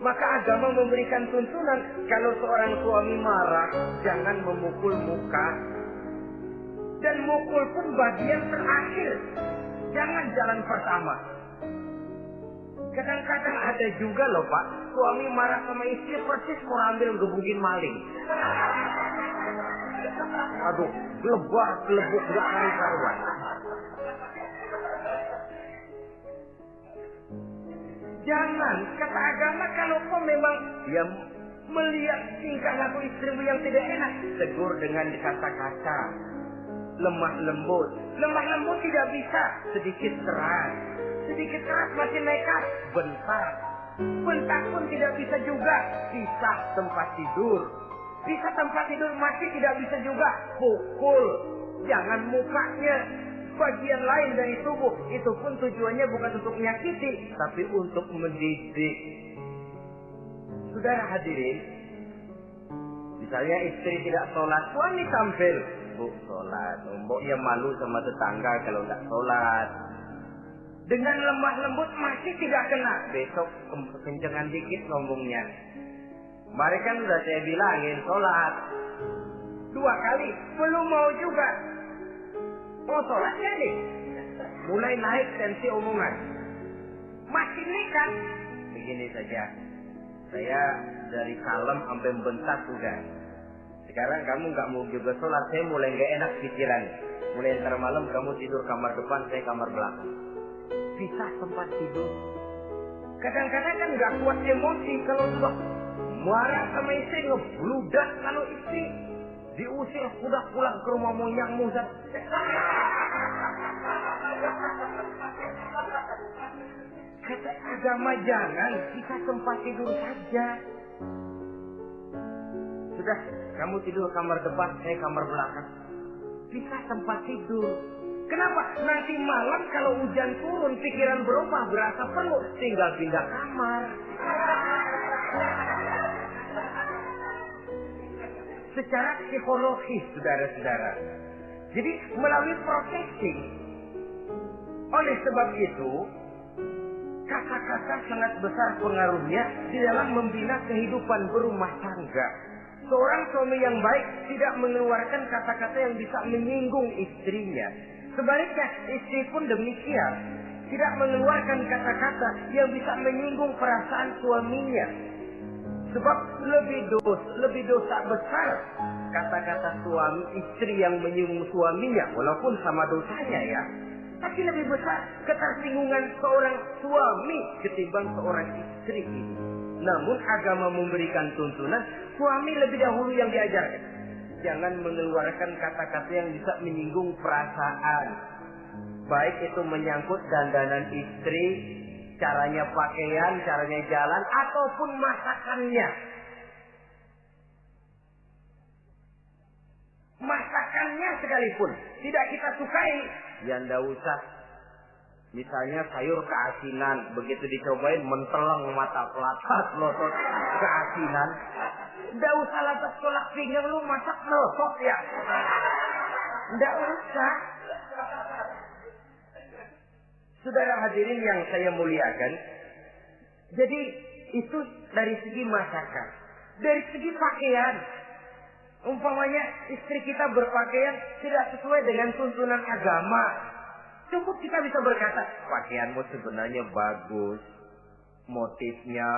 Maka agama memberikan tuntunan, kalau seorang suami marah, jangan memukul muka. Dan mukul pun bagian terakhir. Jangan jalan pertama. Kadang-kadang ada juga loh Pak, suami marah sama istri persis mau ambil gebukin maling. Aduh, lebar, gelebuk, gak karu-karuan. Jangan, kata agama, kalau kau memang dia melihat tingkah laku istrimu yang tidak enak, tegur dengan kata-kata lemah lembut. Lemah lembut tidak bisa, sedikit keras. Sedikit keras masih nekat, bentak. Bentak pun tidak bisa juga, pisah tempat tidur. Pisah tempat tidur masih tidak bisa juga, pukul. Jangan mukanya, bagian lain dari tubuh. Itu pun tujuannya bukan untuk menyakiti, tapi untuk mendidik. Saudara hadirin, misalnya istri tidak sholat, suami tampil, bu sholat, mboknya malu sama tetangga kalau nggak sholat. Dengan lemah lembut masih tidak kena, besok kencengan dikit ngomongnya. Kemarin kan udah saya bilangin sholat 2 kali, belum mau juga. Oh sholat jadi, mulai naik tensi omongan, masih nekat. Begini saja, saya dari kalem sampai bentak sudah. Sekarang kamu nggak mau juga sholat, saya mulai nggak enak pikiran. Mulai ntar malam kamu tidur kamar depan, saya kamar belakang. Pisah tempat tidur. Kadang-kadang kan nggak kuat emosi kalau sudah marah sama istri, ngebludak. Kalau istri diusir sudah pulang ke rumah moyangmu. Kata agama jangan, kita tempat tidur saja. Sudah, kamu tidur kamar depan, saya kamar belakang. Bisa tempat tidur. Kenapa? Nanti malam kalau hujan turun, pikiran berubah, berasa perlu, tinggal pindah kamar. Secara psikologis, saudara-saudara. Jadi melalui protesting. Oleh sebab itu, kata-kata sangat besar pengaruhnya di dalam membina kehidupan berumah tangga. Seorang suami yang baik tidak mengeluarkan kata-kata yang bisa menyinggung istrinya. Sebaliknya, istri pun demikian. Tidak mengeluarkan kata-kata yang bisa menyinggung perasaan suaminya. Sebab lebih dosa besar kata-kata suami istri yang menyinggung suaminya, walaupun sama dosanya ya. Tapi lebih besar ketersinggungan seorang suami ketimbang seorang istri ini. Namun agama memberikan tuntunan, suami lebih dahulu yang diajarkan. Jangan mengeluarkan kata-kata yang bisa menyinggung perasaan. Baik itu menyangkut dandanan istri, caranya pakaian, caranya jalan, ataupun masakannya. Masakannya sekalipun tidak kita sukai, ya ndak usah. Misalnya sayur keasinan, begitu dicobain menteleng mata pelatat, melotot keasinan. Ndak usah lantas tolak pinggang, lu masak melotot ya. Ndak usah. Saudara hadirin yang saya muliakan, jadi itu dari segi masakan. Dari segi pakaian, umpamanya istri kita berpakaian tidak sesuai dengan tuntunan agama, cukup kita bisa berkata, pakaianmu sebenarnya bagus, motifnya,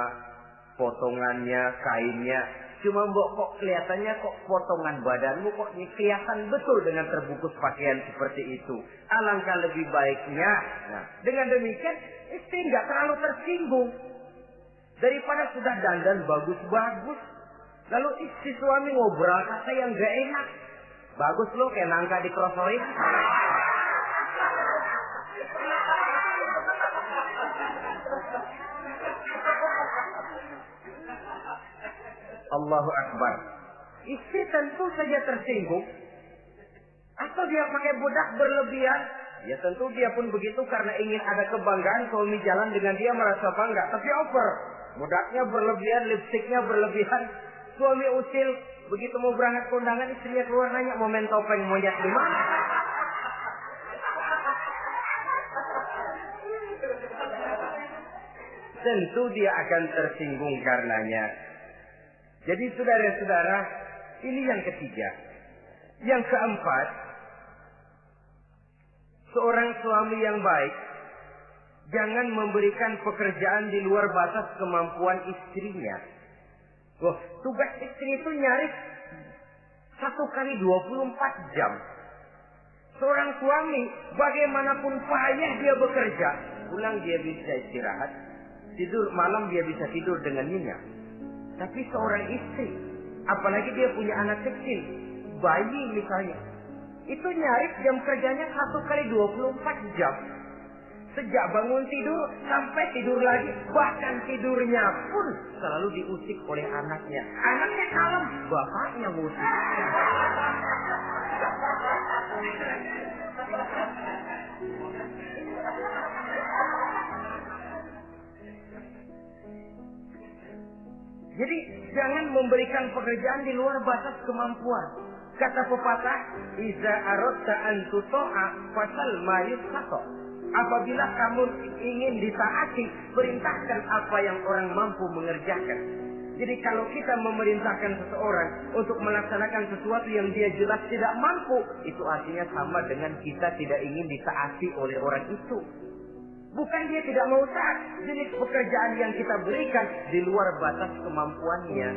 potongannya, kainnya, cuma mbok kok kelihatannya kok potongan badanmu kok kelihatan betul dengan terbungkus pakaian seperti itu. Alangkah lebih baiknya, nah, dengan demikian istri nggak terlalu tersinggung. Daripada sudah dandan bagus-bagus, lalu istri suami ngobrol kata yang gak enak. Bagus lo kayak nangka dikrosorin. Allahu Akbar. Istri tentu saja tersinggung. Atau dia pakai budak berlebihan. Ya tentu dia pun begitu karena ingin ada kebanggaan, suami jalan dengan dia merasa bangga. Tapi over. Mudaknya berlebihan, lipstiknya berlebihan. Suami usil, begitu mau berangkat kondangan, istrinya keluar nanya, mau main topeng monyet di mana? Tentu dia akan tersinggung karenanya. Jadi saudara-saudara, ini yang ketiga. Yang keempat, seorang suami yang baik jangan memberikan pekerjaan di luar batas kemampuan istrinya. Wah, tugas istri itu nyaris 1 kali 24 jam. Seorang suami bagaimanapun payah dia bekerja, pulang dia bisa istirahat, tidur malam dia bisa tidur dengan nyenyak. Tapi seorang istri, apalagi dia punya anak kecil, bayi misalnya, itu nyaris jam kerjanya 1 kali 24 jam. Sejak bangun tidur sampai tidur lagi, bahkan tidurnya pun selalu diusik oleh anaknya. Anaknya kalem, bapaknya ngusik. Jadi jangan memberikan pekerjaan di luar batas kemampuan. Kata pepatah, "Iza aradta an tuta'a fasal ma yusata." Apabila kamu ingin ditaati, perintahkan apa yang orang mampu mengerjakan. Jadi kalau kita memerintahkan seseorang untuk melaksanakan sesuatu yang dia jelas tidak mampu, itu artinya sama dengan kita tidak ingin ditaati oleh orang itu. Bukan dia tidak mau taat, jenis pekerjaan yang kita berikan di luar batas kemampuannya.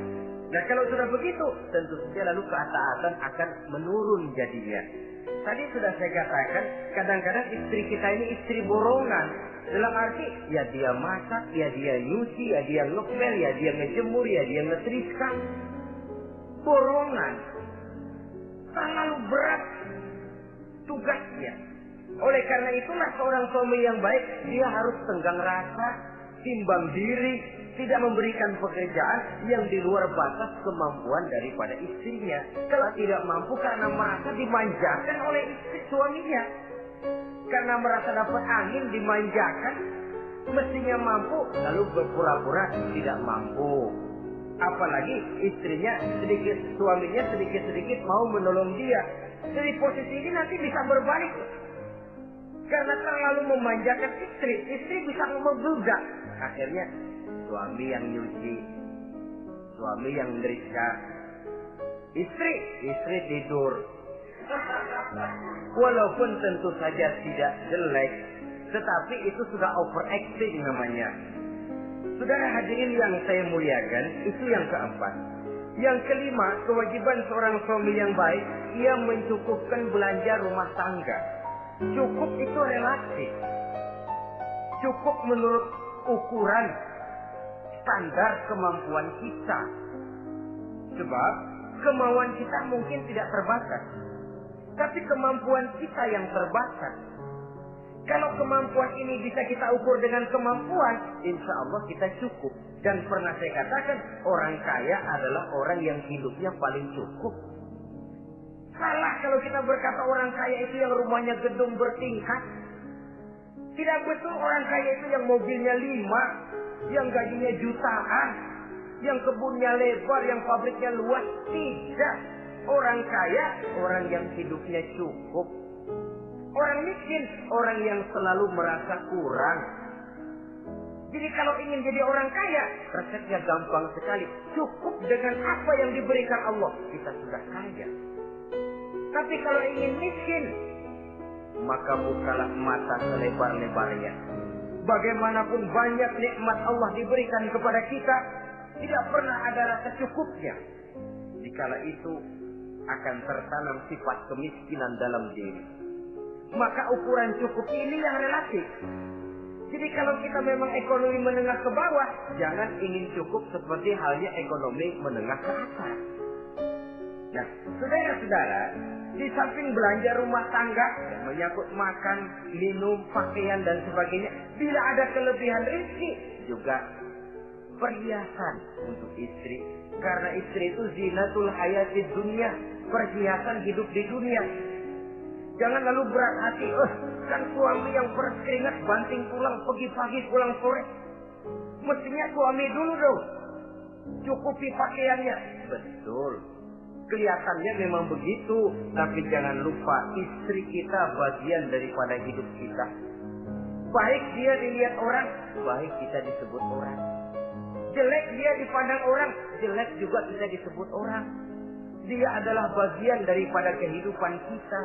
Nah kalau sudah begitu, tentu saja lalu ketaatan akan menurun jadinya. Tadi sudah saya katakan, kadang-kadang istri kita ini istri borongan. Dalam arti, ya dia masak, ya dia nyuci, ya dia ngepel, ya dia ngejemur, ya dia ngetriska. Borongan. Terlalu berat tugasnya. Oleh karena itulah seorang suami yang baik, dia harus tenggang rasa, timbang diri, tidak memberikan pekerjaan yang di luar batas kemampuan daripada istrinya. Kalau tidak mampu karena merasa dimanjakan oleh istri suaminya, karena merasa dapat angin dimanjakan, mestinya mampu, lalu berpura-pura tidak mampu. Apalagi istrinya suaminya sedikit-sedikit mau menolong dia. Dari posisi ini nanti bisa berbalik. Karena terlalu memanjakan istri bisa membludak. Akhirnya suami yang nyuci, suami yang ngerika, istri tidur. Walaupun tentu saja tidak jelek, tetapi itu sudah overacting namanya. Saudara hadirin yang saya muliakan, itu yang keempat. Yang kelima, kewajiban seorang suami yang baik, ia mencukupkan belanja rumah tangga. Cukup itu relatif. Cukup menurut ukuran standar kemampuan kita. Sebab kemauan kita mungkin tidak terbatas, tapi kemampuan kita yang terbatas. Kalau kemampuan ini bisa kita ukur dengan kemampuan, insya Allah kita cukup. Dan pernah saya katakan, orang kaya adalah orang yang hidupnya paling cukup. Salah kalau kita berkata orang kaya itu yang rumahnya gedung bertingkat. Tidak betul orang kaya itu yang mobilnya 5, yang gajinya jutaan, yang kebunnya lebar, yang pabriknya luas. Tidak. Orang kaya, orang yang hidupnya cukup. Orang miskin, orang yang selalu merasa kurang. Jadi kalau ingin jadi orang kaya, resepnya gampang sekali. Cukup dengan apa yang diberikan Allah, kita sudah kaya. Tapi kalau ingin miskin, maka bukalah mata selebar-lebarnya. Bagaimanapun banyak nikmat Allah diberikan kepada kita, tidak pernah ada rasa cukupnya. Dikala itu akan tertanam sifat kemiskinan dalam diri. Maka ukuran cukup ini yang relatif. Jadi kalau kita memang ekonomi menengah ke bawah, jangan ingin cukup seperti halnya ekonomi menengah ke atas. Nah, saudara-saudara, di samping belanja rumah tangga, menyangkut makan, minum, pakaian dan sebagainya, bila ada kelebihan rezeki, juga perhiasan untuk istri. Karena istri itu zinatul hayatid dunia, perhiasan hidup di dunia. Jangan lalu berat hati, kan suami yang peras keringat banting tulang, pergi pagi pulang sore. Mestinya suami dulu dong cukupi pakaiannya. Betul, kelihatannya memang begitu, tapi jangan lupa istri kita bagian daripada hidup kita. Baik dia dilihat orang, baik kita disebut orang. Jelek dia dipandang orang, jelek juga kita disebut orang. Dia adalah bagian daripada kehidupan kita.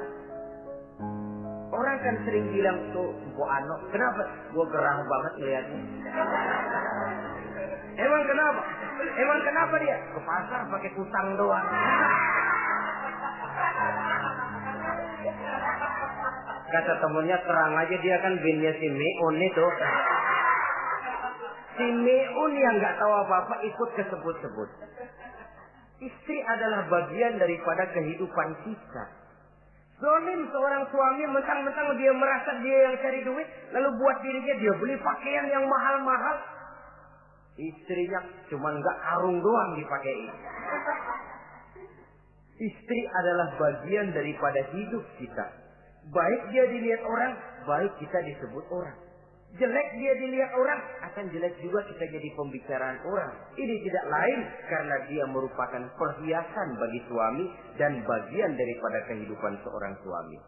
Orang kan sering bilang tuh, Bu Ano, kenapa? Gua gerah banget ngeliatnya. Emang kenapa? Emang kenapa dia? Ke pasar pakai kutang doang. Kata temennya, terang aja dia kan bandnya si Meun itu. Si Meun yang nggak tahu apa-apa ikut kesebut-sebut. Istri adalah bagian daripada kehidupan kita. Zolim seorang suami, mentang-mentang dia merasa dia yang cari duit, lalu buat dirinya dia beli pakaian yang mahal-mahal. Istrinya cuma nggak karung doang dipakai. Istri adalah bagian daripada hidup kita. Baik dia dilihat orang, baik kita disebut orang. Jelek dia dilihat orang, akan jelek juga kita jadi pembicaraan orang. Ini tidak lain karena dia merupakan perhiasan bagi suami dan bagian daripada kehidupan seorang suami.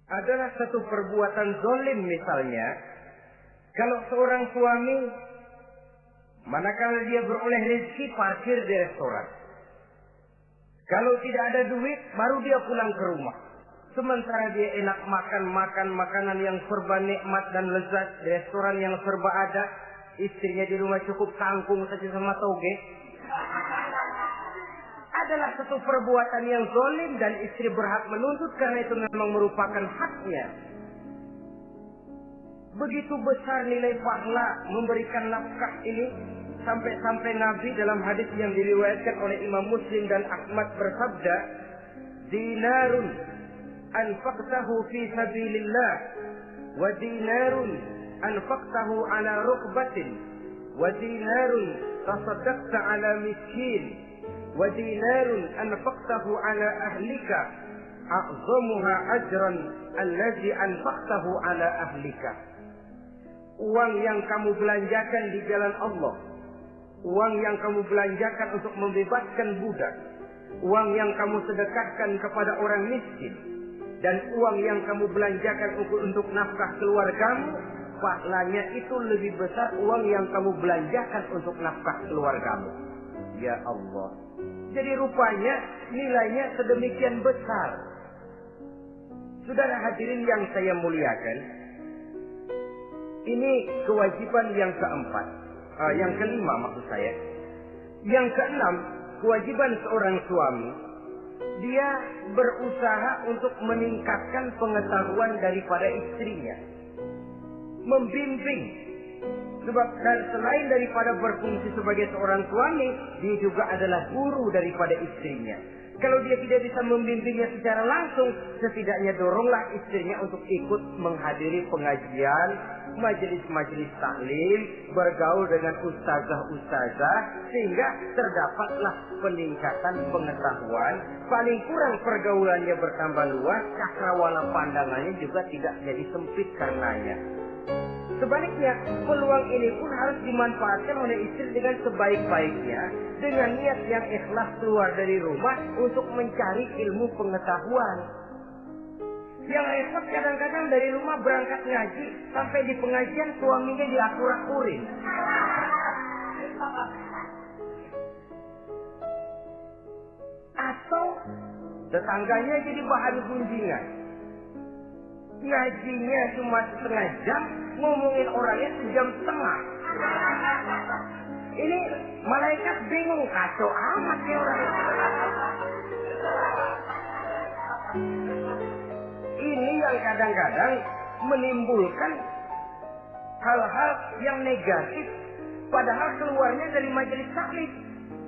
Adalah satu perbuatan zalim misalnya, kalau seorang suami manakala dia beroleh rezeki parkir di restoran. Kalau tidak ada duit baru dia pulang ke rumah. Sementara dia enak makan makanan yang serba nikmat dan lezat di restoran yang serba ada, istrinya di rumah cukup kangkung saja sama toge. Adalah satu perbuatan yang zalim dan istri berhak menuntut karena itu memang merupakan haknya. Begitu besar nilai pahala memberikan nafkah ini, sampai-sampai Nabi dalam hadis yang diriwayatkan oleh Imam Muslim dan Ahmad bersabda, dinarun anfaqtahu fi sabilillah wa dinarun anfaqtahu ala rukbatin wa dinarun tasaddaqta ala miskin wa dinarun anfaqtahu ala ahlika a'zamuha ajran allazi anfaqtahu ala ahlika. Uang yang kamu belanjakan di jalan Allah, uang yang kamu belanjakan untuk membebaskan budak, uang yang kamu sedekahkan kepada orang miskin, dan uang yang kamu belanjakan untuk nafkah keluargamu, pahalanya itu lebih besar uang yang kamu belanjakan untuk nafkah keluargamu. Ya Allah. Jadi rupanya nilainya sedemikian besar. Saudara hadirin yang saya muliakan, ini kewajiban yang keempat. Yang kelima maksud saya. Yang keenam, kewajiban seorang suami, dia berusaha untuk meningkatkan pengetahuan daripada istrinya. Membimbing. Sebab selain daripada berfungsi sebagai seorang suami, dia juga adalah guru daripada istrinya. Kalau dia tidak bisa membimbingnya secara langsung, setidaknya doronglah istrinya untuk ikut menghadiri pengajian, majelis-majelis taklim, bergaul dengan ustazah-ustazah, sehingga terdapatlah peningkatan pengetahuan. Paling kurang pergaulannya bertambah luas, cakrawala pandangannya juga tidak jadi sempit karenanya. Sebaliknya, peluang ini pun harus dimanfaatkan oleh istri dengan sebaik-baiknya, dengan niat yang ikhlas keluar dari rumah untuk mencari ilmu pengetahuan. Yang repot kadang-kadang dari rumah berangkat ngaji, sampai di pengajian suaminya diakur-akurin. Tetangganya jadi bahan gunjingan. Ngajinya cuma setengah jam, ngomongin orangnya sejam setengah. Ini malaikat bingung, kacau amat ya orang. Ini yang kadang-kadang menimbulkan hal-hal yang negatif, padahal keluarnya dari majelis taklim,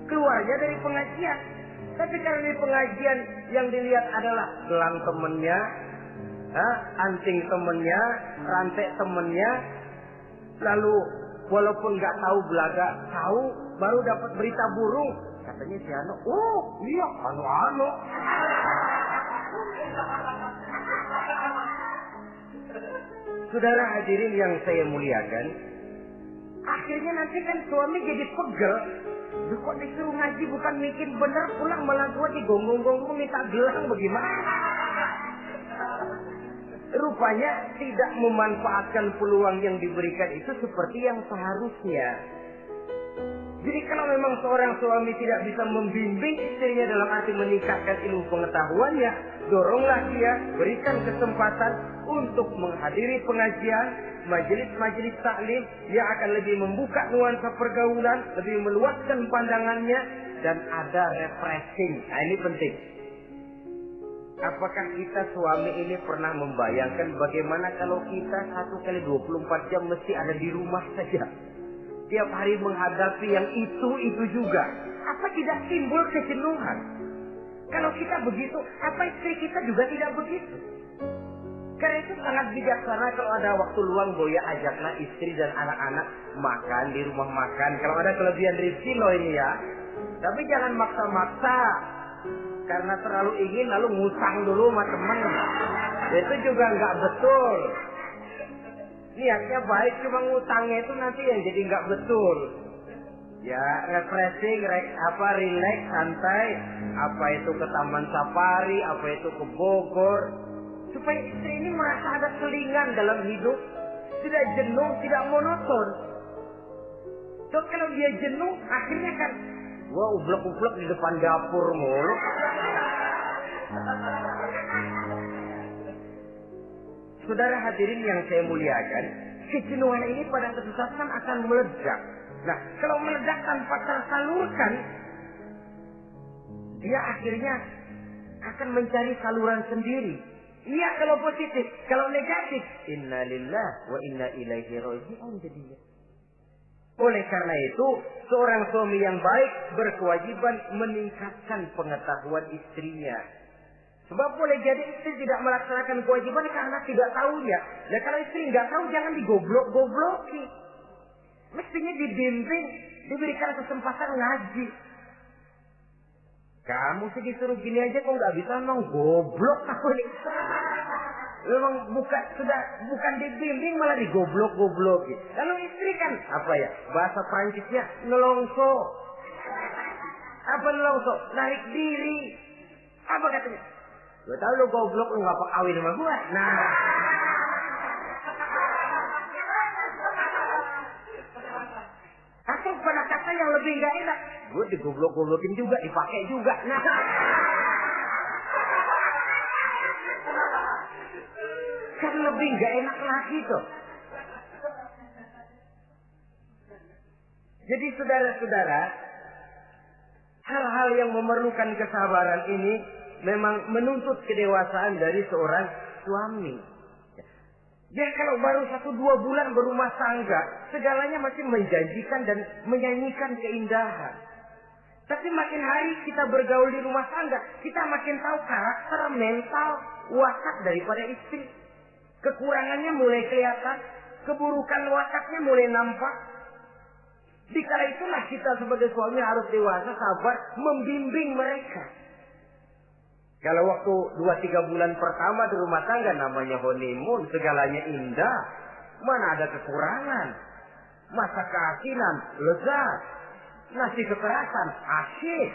keluarnya dari pengajian. Tapi kalau di pengajian yang dilihat adalah gelang temennya, anting temennya, rantai temennya, lalu walaupun nggak tahu belaga, tahu baru dapat berita burung, katanya si Ano, oh iya Ano. Saudara hadirin yang saya muliakan, akhirnya nanti kan suami jadi pegel. Kok disuruh ngaji bukan mikir bener, pulang malah gua digonggong-gonggong minta gelang, bagaimana? Rupanya tidak memanfaatkan peluang yang diberikan itu seperti yang seharusnya. Jadi kalau memang seorang suami tidak bisa membimbing istrinya dalam arti meningkatkan ilmu pengetahuannya, doronglah dia, berikan kesempatan untuk menghadiri pengajian, majelis-majelis taklim yang akan lebih membuka nuansa pergaulan, lebih meluaskan pandangannya, dan ada refreshing. Nah ini penting. Apakah kita suami ini pernah membayangkan bagaimana kalau kita 1x24 jam mesti ada di rumah saja? Tiap hari menghadapi yang itu juga. Apa tidak timbul kejenuhan? Kalau kita begitu, apa istri kita juga tidak begitu? Karena itu sangat bijaksana kalau ada waktu luang, Boya ajaklah istri dan anak-anak makan di rumah makan. Kalau ada kelebihan rezeki loh ini ya. Tapi jangan maksa-maksa. Karena terlalu ingin lalu ngutang dulu sama teman. Itu juga nggak betul. Niatnya baik, cuma ngutangnya itu nanti yang jadi nggak betul. Ya refreshing, relax, santai. Apa itu ke Taman Safari, apa itu ke Bogor. Supaya istri ini merasa ada selingan dalam hidup. Tidak jenuh, tidak monoton. So kalau dia jenuh, akhirnya kan wah ublek-ublek di depan dapur mulu. Saudara hadirin yang saya muliakan, kejenuhan ini pada suatu saat akan meledak. Nah, kalau meledak tanpa tersalurkan, dia akhirnya akan mencari saluran sendiri. Iya kalau positif, kalau negatif, inna lillahi wa inna ilaihi raji'un jadinya. Oleh karena itu, seorang suami yang baik berkewajiban meningkatkan pengetahuan istrinya. Sebab boleh jadi istri tidak melaksanakan kewajiban karena tidak tahunya. Nah kalau istri nggak tahu, jangan digoblok-gobloki. Mestinya dibimbing, diberikan kesempatan ngaji. Kamu sih disuruh gini aja kok nggak bisa, emang goblok aku nih. Memang bukan dibimbing malah digoblok-gobloki. Lalu istri kan apa ya? Bahasa Prancisnya nelongso. Apa nelongso? Narik diri. Apa katanya? Gue tahu lo goblok, lo nggak kawin sama gue. Nah, atau pada kata yang lebih nggak enak, gue digoblok-goblokin juga, dipakai juga. Nah, kan lebih nggak enak lagi tuh. Jadi saudara-saudara, hal-hal yang memerlukan kesabaran ini memang menuntut kedewasaan dari seorang suami. Dia kalau baru 1-2 bulan berumah tangga, segalanya masih menjanjikan dan menyanyikan keindahan. Tapi makin hari kita bergaul di rumah tangga, kita makin tahu karakter, mental, watak daripada istri. Kekurangannya mulai kelihatan, keburukan wataknya mulai nampak. Dikala itulah kita sebagai suami harus dewasa, sabar, membimbing mereka. Kalau waktu 2-3 bulan pertama di rumah tangga namanya honeymoon, segalanya indah. Mana ada kekurangan. Masa keasinan, lezat. Nasi kekerasan, asyik.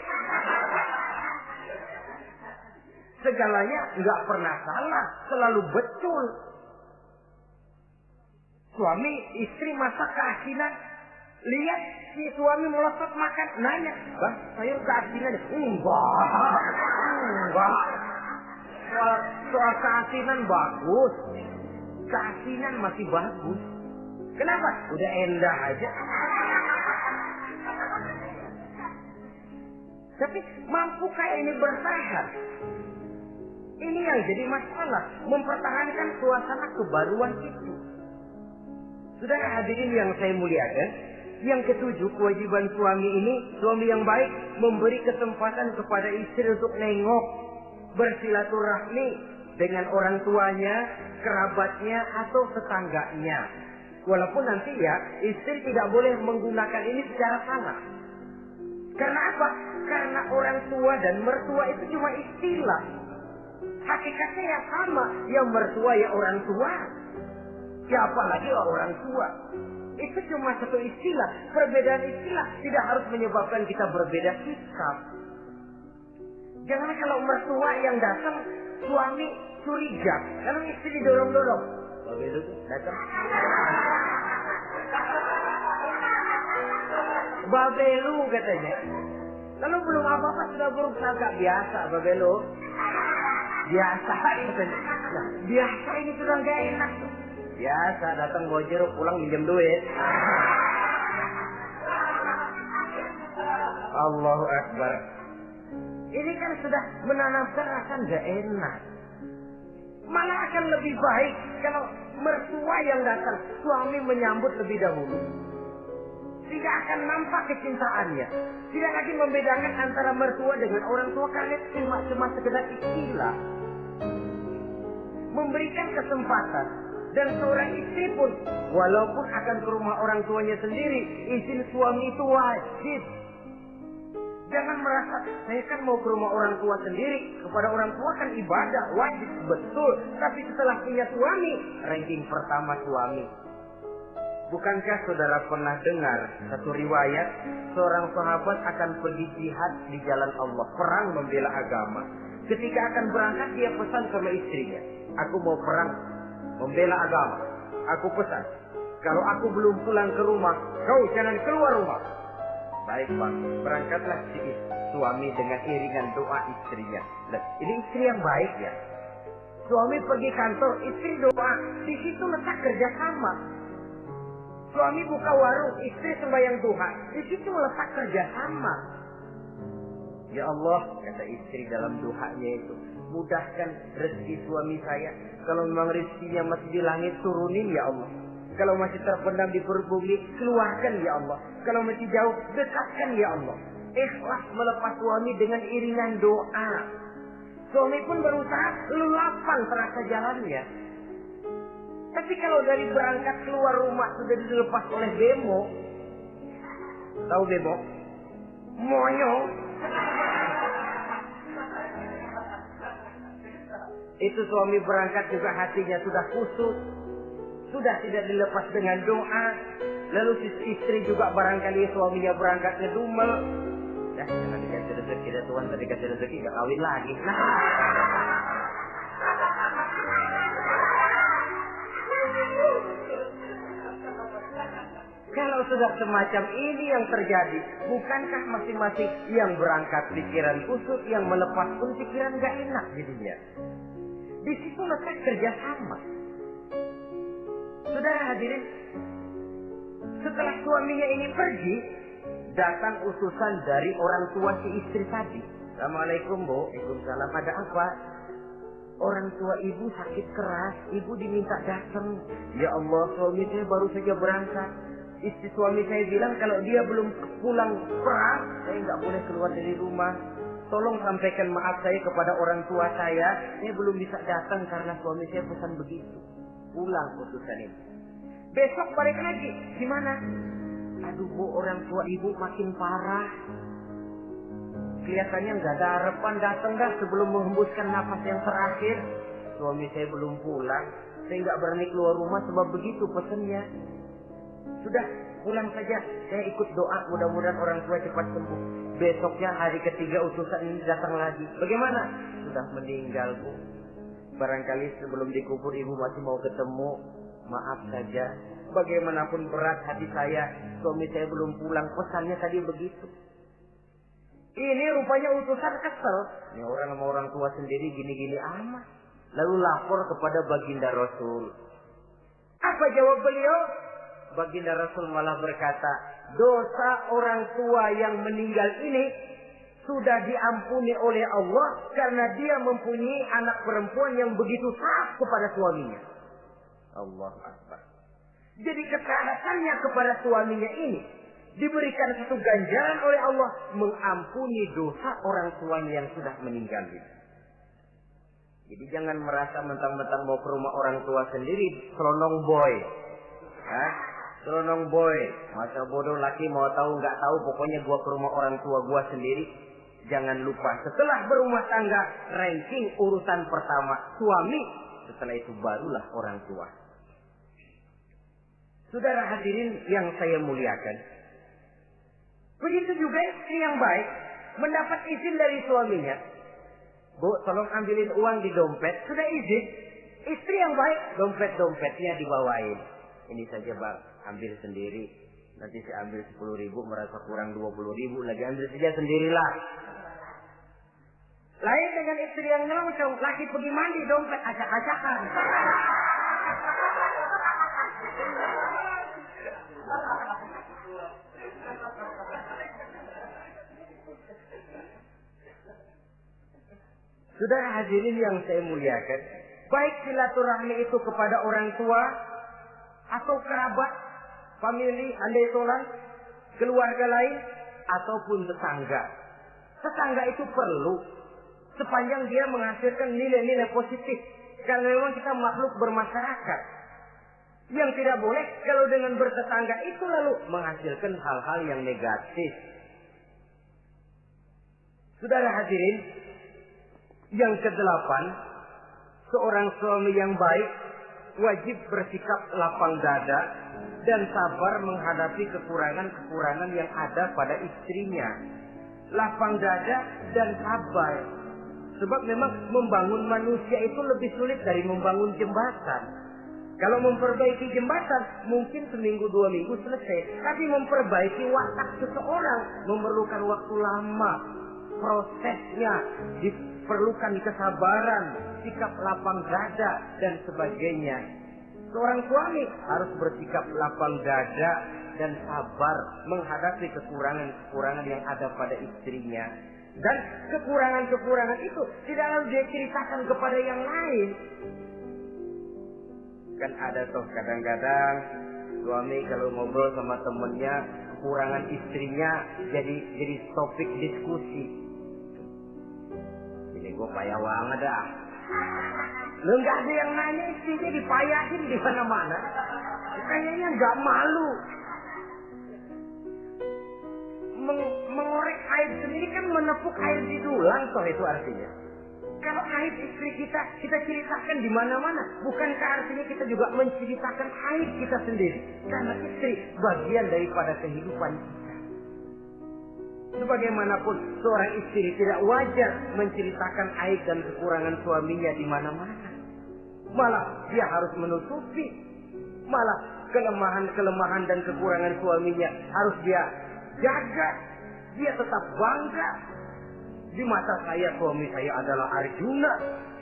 Segalanya nggak pernah salah, selalu betul. Suami, istri masa keasinan, Lihat si suami melotot makan, nanya, "Bang, sayur keasinan?" Enggak. Soal keasinan bagus. Keasinan masih bagus. Kenapa? Udah endah aja. Tapi mampukah ini bertahan? Ini yang jadi masalah, mempertahankan suasana kebaruan itu. Saudara hadirin yang saya muliakan, yang ketujuh, kewajiban suami ini, suami yang baik memberi kesempatan kepada istri untuk nengok, bersilaturahmi dengan orang tuanya, kerabatnya, atau tetangganya. Walaupun nanti ya, istri tidak boleh menggunakan ini secara salah. Karena apa? Karena orang tua dan mertua itu cuma istilah. Hakikatnya ya sama, yang mertua ya orang tua. Ya apalagi orang tua. Itu cuma satu istilah. Perbedaan istilah tidak harus menyebabkan kita berbeda sikap. Jangan kalau mertua yang datang, suami curiga. Kalau istri didorong-dorong. Babe lu datang. Babe lu katanya. Kalau belum apa-apa sudah buruk sangka. Biasa babe lu. Biasa katanya. Nah, biasa ini sudah gak enak. Biasa datang bawa jeruk, pulang minjem duit. Allahu Akbar. Ini kan sudah menanamkan rasa gak enak. Malah akan lebih baik kalau mertua yang datang, suami menyambut lebih dahulu. Tidak akan nampak kecintaannya. Tidak lagi membedakan antara mertua dengan orang tua, karena cuma sekedar istilah. Memberikan kesempatan. Dan seorang istri pun, walaupun akan ke rumah orang tuanya sendiri, izin suami itu wajib. Jangan merasa, saya kan mau ke rumah orang tua sendiri. Kepada orang tua kan ibadah, wajib, betul. Tapi setelah punya suami, ranking pertama suami. Bukankah saudara pernah dengar satu riwayat, seorang sahabat akan pergi jihad di jalan Allah, perang membela agama. Ketika akan berangkat, dia pesan sama istrinya, "Aku mau perang membela agama. Aku pesan, kalau aku belum pulang ke rumah, kau jangan keluar rumah." Baik Bang, berangkatlah si suami dengan iringan doa istrinya. Nah, ini istri yang baik ya. Suami pergi kantor, istri doa. Di situ letak kerjasama. Suami buka warung, istri sembahyang duha. Di situ letak kerjasama. Ya Allah, kata istri dalam duhanya itu, mudahkan rezeki suami saya. Kalau memang rezekinya masih di langit, turunin ya Allah. Kalau masih terpendam di perut bumi, keluarkan ya Allah. Kalau masih jauh, dekatkan ya Allah. Ikhlas melepas suami dengan iringan doa. Suami pun berusaha, lulapan terasa jalannya. Tapi kalau dari berangkat keluar rumah sudah dilepas oleh bemo. Tahu bemo? Monyong. Itu suami berangkat juga hatinya sudah kusut. Sudah tidak dilepas dengan doa. Lalu istri juga barangkali suaminya berangkat ngedumel. Ya, jangan dikasih rezeki dah Tuhan, tadi dikasih rezeki gak kawin lagi. Nah. Kalau sudah semacam ini yang terjadi, bukankah masing-masing yang berangkat pikiran kusut, yang melepas pun pikiran gak enak jadinya. Di situ letak kerjasama. Saudara hadirin, setelah suaminya ini pergi, datang utusan dari orang tua si istri tadi. Assalamualaikum Bu. Waalaikumsalam. Ada apa? Orang tua ibu sakit keras, ibu diminta datang. Ya Allah, suami saya baru saja berangkat. Istri suami saya bilang kalau dia belum pulang perang, saya nggak boleh keluar dari rumah. Tolong sampaikan maaf saya kepada orang tua saya belum bisa datang karena suami saya pesan begitu. Pulang putusan ini. Besok balik lagi. Gimana? Aduh Bu, orang tua ibu makin parah. Kelihatannya nggak ada harapan, datang dah sebelum menghembuskan napas yang terakhir. Suami saya belum pulang. Saya nggak berani keluar rumah sebab begitu pesannya. Sudah, pulang saja. Saya ikut doa, mudah-mudahan orang tua cepat sembuh. Besoknya hari ketiga utusan ini datang lagi. Bagaimana? Sudah meninggal Bu. Barangkali sebelum dikubur ibu masih mau ketemu. Maaf saja. Bagaimanapun berat hati saya, suami saya belum pulang, pesannya tadi begitu. Ini rupanya utusan kesel. Ini orang sama orang tua sendiri gini-gini amat. Lalu lapor kepada baginda Rasul. Apa jawab beliau? Baginda Rasul malah berkata, dosa orang tua yang meninggal ini sudah diampuni oleh Allah karena dia mempunyai anak perempuan yang begitu taat kepada suaminya. Allahu Akbar. Jadi ketaatannya kepada suaminya ini diberikan satu ganjaran oleh Allah mengampuni dosa orang tuanya yang sudah meninggal ini. Jadi jangan merasa mentang-mentang mau ke rumah orang tua sendiri selonong boy. Selonong boy. Masa bodoh laki mau tahu nggak tahu, pokoknya gua ke rumah orang tua gua sendiri. Jangan lupa setelah berumah tangga, ranking urutan pertama suami, setelah itu barulah orang tua. Saudara hadirin yang saya muliakan, begitu juga istri yang baik mendapat izin dari suaminya. Bu, tolong ambilin uang di dompet. Sudah izin. Istri yang baik, dompet-dompetnya dibawain. Ini saja bang, ambil sendiri. Nanti saya ambil 10.000, merasa kurang 20.000, lagi ambil saja sendirilah. Lain dengan istri yang nyelongcong, laki pergi mandi, dompet acak-acakan. Saudara hadirin yang saya muliakan, baik silaturahmi itu kepada orang tua atau kerabat, famili, andai tolan, keluarga lain ataupun tetangga. Tetangga itu perlu sepanjang dia menghasilkan nilai-nilai positif. Karena memang kita makhluk bermasyarakat. Yang tidak boleh kalau dengan bertetangga itu lalu menghasilkan hal-hal yang negatif. Saudara hadirin, yang ke-8, seorang suami yang baik wajib bersikap lapang dada dan sabar menghadapi kekurangan-kekurangan yang ada pada istrinya. Lapang dada dan sabar. Sebab memang membangun manusia itu lebih sulit dari membangun jembatan. Kalau memperbaiki jembatan mungkin seminggu 2 minggu selesai. Tapi memperbaiki watak seseorang memerlukan waktu lama. Prosesnya diperlukan kesabaran, sikap lapang dada dan sebagainya. Seorang suami harus bersikap lapang dada dan sabar menghadapi kekurangan-kekurangan yang ada pada istrinya. Dan kekurangan-kekurangan itu tidak harus dia ceritakan kepada yang lain. Kan ada toh kadang-kadang suami kalau ngobrol sama temennya, kekurangan istrinya jadi topik diskusi. Ini gue payah banget dah. Lu nggak ada yang nanya, istrinya dipayahin di mana-mana. Kayaknya nggak malu. Mengorek air sendiri kan menepuk air di dulang, toh itu artinya. Kalau aib istri kita ceritakan di mana-mana, bukankah artinya kita juga menceritakan aib kita sendiri? Karena istri bagian daripada kehidupan kita. Sebagaimanapun seorang istri tidak wajar menceritakan aib dan kekurangan suaminya di mana-mana. Malah dia harus menutupi. Malah kelemahan-kelemahan dan kekurangan suaminya harus dia jaga. Dia tetap bangga. Di mata saya, suami saya adalah Arjuna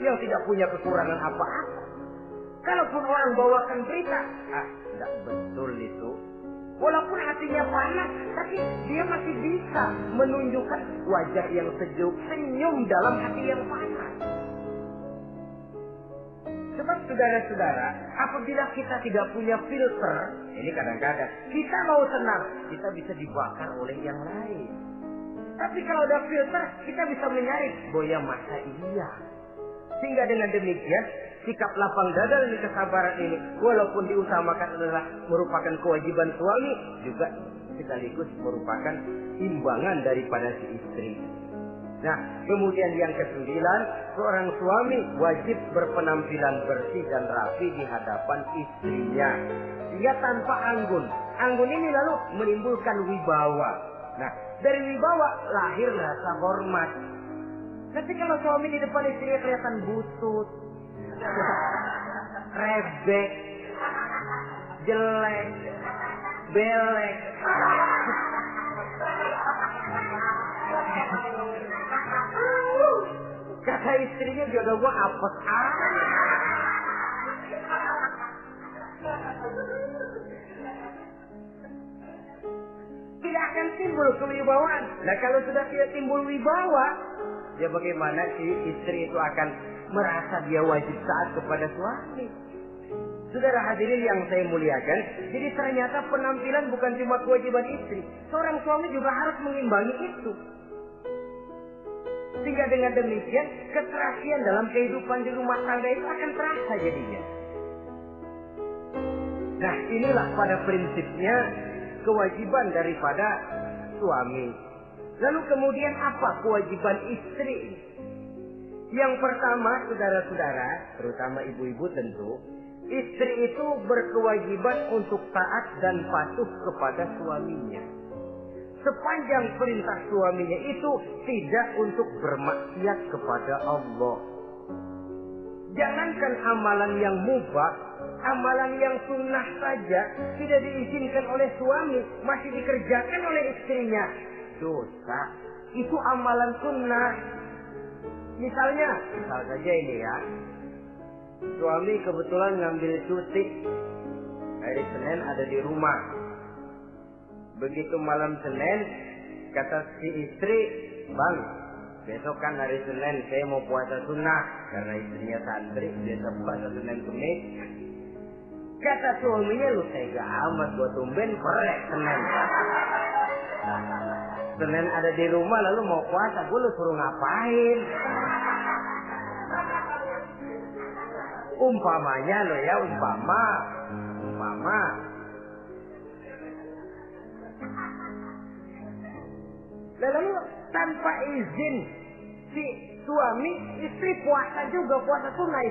yang tidak punya kekurangan apa-apa. Kalaupun orang bawakan berita, tidak betul itu. Walaupun hatinya panas, tapi dia masih bisa menunjukkan wajah yang sejuk, senyum dalam hati yang panas. Sebab saudara-saudara, apabila kita tidak punya filter, ini kadang-kadang kita mau tenang, kita bisa dibakar oleh yang lain. Tapi kalau ada filter, kita bisa menyaring, boya masa iya. Sehingga dengan demikian, sikap lapang dada dan kesabaran ini, walaupun diutamakan adalah merupakan kewajiban suami, juga sekaligus merupakan imbangan daripada si istri. Nah, kemudian yang ke-9, seorang suami wajib berpenampilan bersih dan rapi di hadapan istrinya. Sehingga tanpa anggun. Anggun ini lalu menimbulkan wibawa. Nah, dari wibawa lahir rasa hormat. Nanti kalau suami di depan istrinya kelihatan butut, rebek, jelek, belek. Kata istrinya jodoh gua apes tidak akan timbul kewibawaan. Nah kalau sudah tidak timbul wibawa, ya bagaimana sih istri itu akan merasa dia wajib taat kepada suami? Saudara hadirin yang saya muliakan, jadi ternyata penampilan bukan cuma kewajiban istri, seorang suami juga harus mengimbangi itu. Sehingga dengan demikian keserasian dalam kehidupan di rumah tangga itu akan terasa jadinya. Nah inilah pada prinsipnya kewajiban daripada suami. Lalu kemudian apa kewajiban istri? Yang pertama saudara-saudara, terutama ibu-ibu tentu, istri itu berkewajiban untuk taat dan patuh kepada suaminya. Sepanjang perintah suaminya itu tidak untuk bermaksiat kepada Allah. Jangankan amalan yang mubah, amalan yang sunnah saja tidak diizinkan oleh suami, masih dikerjakan oleh istrinya. Dosa. Itu amalan sunnah. Misal saja ini ya. Suami kebetulan ngambil cuti. Hari Senin ada di rumah. Begitu malam Senin, kata si istri, "Bang, besok kan hari Senin, saya mau puasa sunnah." Karena istrinya santri, biasa puasa Senin Kemis. Kata suaminya, "Lu tega amat, gua tumben perek Senin. Senin ada di rumah lalu mau puasa, gua lu suruh ngapain?" Umpamanya lo ya, umpama. Lalu tanpa izin si suami, istri puasa juga, puasa sunnah.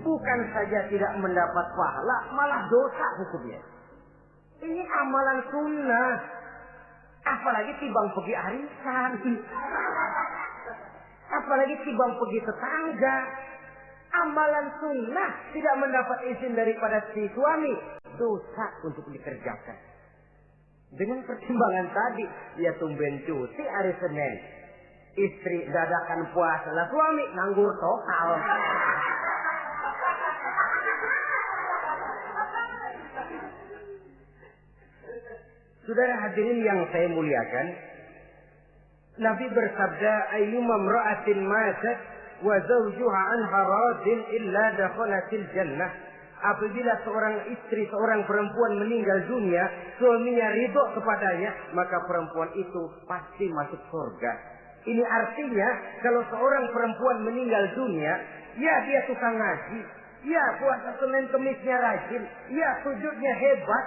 Bukan saja tidak mendapat pahala, malah dosa hukumnya. Ini amalan sunnah. Apalagi tibang pergi arisan. Apalagi tibang pergi tetangga. Amalan sunnah tidak mendapat izin daripada si suami, dosa untuk dikerjakan. Dengan pertimbangan tadi, ya tumben cuti hari Senin, istri dadakan puasa, lah suami nganggur total. Saudara hadirin yang saya muliakan, Nabi bersabda, "Ayyuma imra'atin matat wa zawjuha anha radin illa dakhalatil jannah." Apabila seorang istri, seorang perempuan meninggal dunia, suaminya ridho kepadanya, maka perempuan itu pasti masuk surga. Ini artinya kalau seorang perempuan meninggal dunia, ya dia tukang ngaji, ya puasa Senin Kemisnya rajin, ya sujudnya hebat,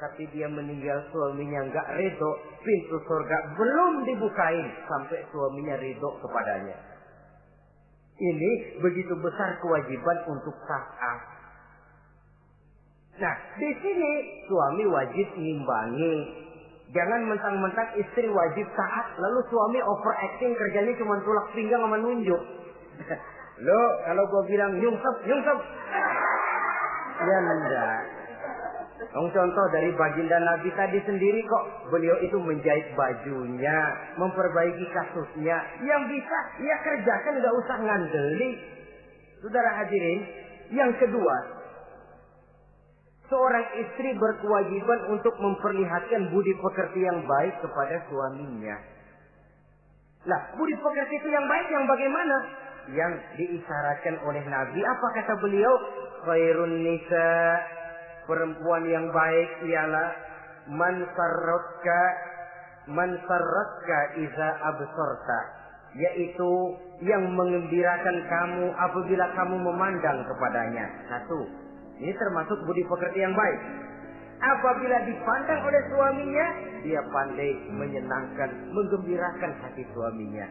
tapi dia meninggal suaminya enggak ridho, pintu surga belum dibukain sampai suaminya ridho kepadanya. Ini begitu besar kewajiban untuk taat. Nah, di sini suami wajib ngimbangi. Jangan mentang-mentang istri wajib taat, lalu suami overacting, kerjanya cuma tulak pinggang sama nunjuk. Lo, kalau gue bilang nyungsep. Ya enggak. Contoh dari baginda Nabi tadi sendiri kok, beliau itu menjahit bajunya, memperbaiki kasusnya. Yang bisa, ya kerjakan, nggak usah ngandeli. Saudara hadirin, yang kedua, seorang istri berkewajiban untuk memperlihatkan budi pekerti yang baik kepada suaminya. Lah, budi pekerti itu yang baik yang bagaimana? Yang diisyaratkan oleh Nabi. Apa kata beliau? Khairun nisa, perempuan yang baik ialah man sarratka iza absorta, yaitu yang mengembirakan kamu apabila kamu memandang kepadanya. Satu. Ini termasuk budi pekerti yang baik. Apabila dipandang oleh suaminya, dia pandai menyenangkan, menggembirakan hati suaminya.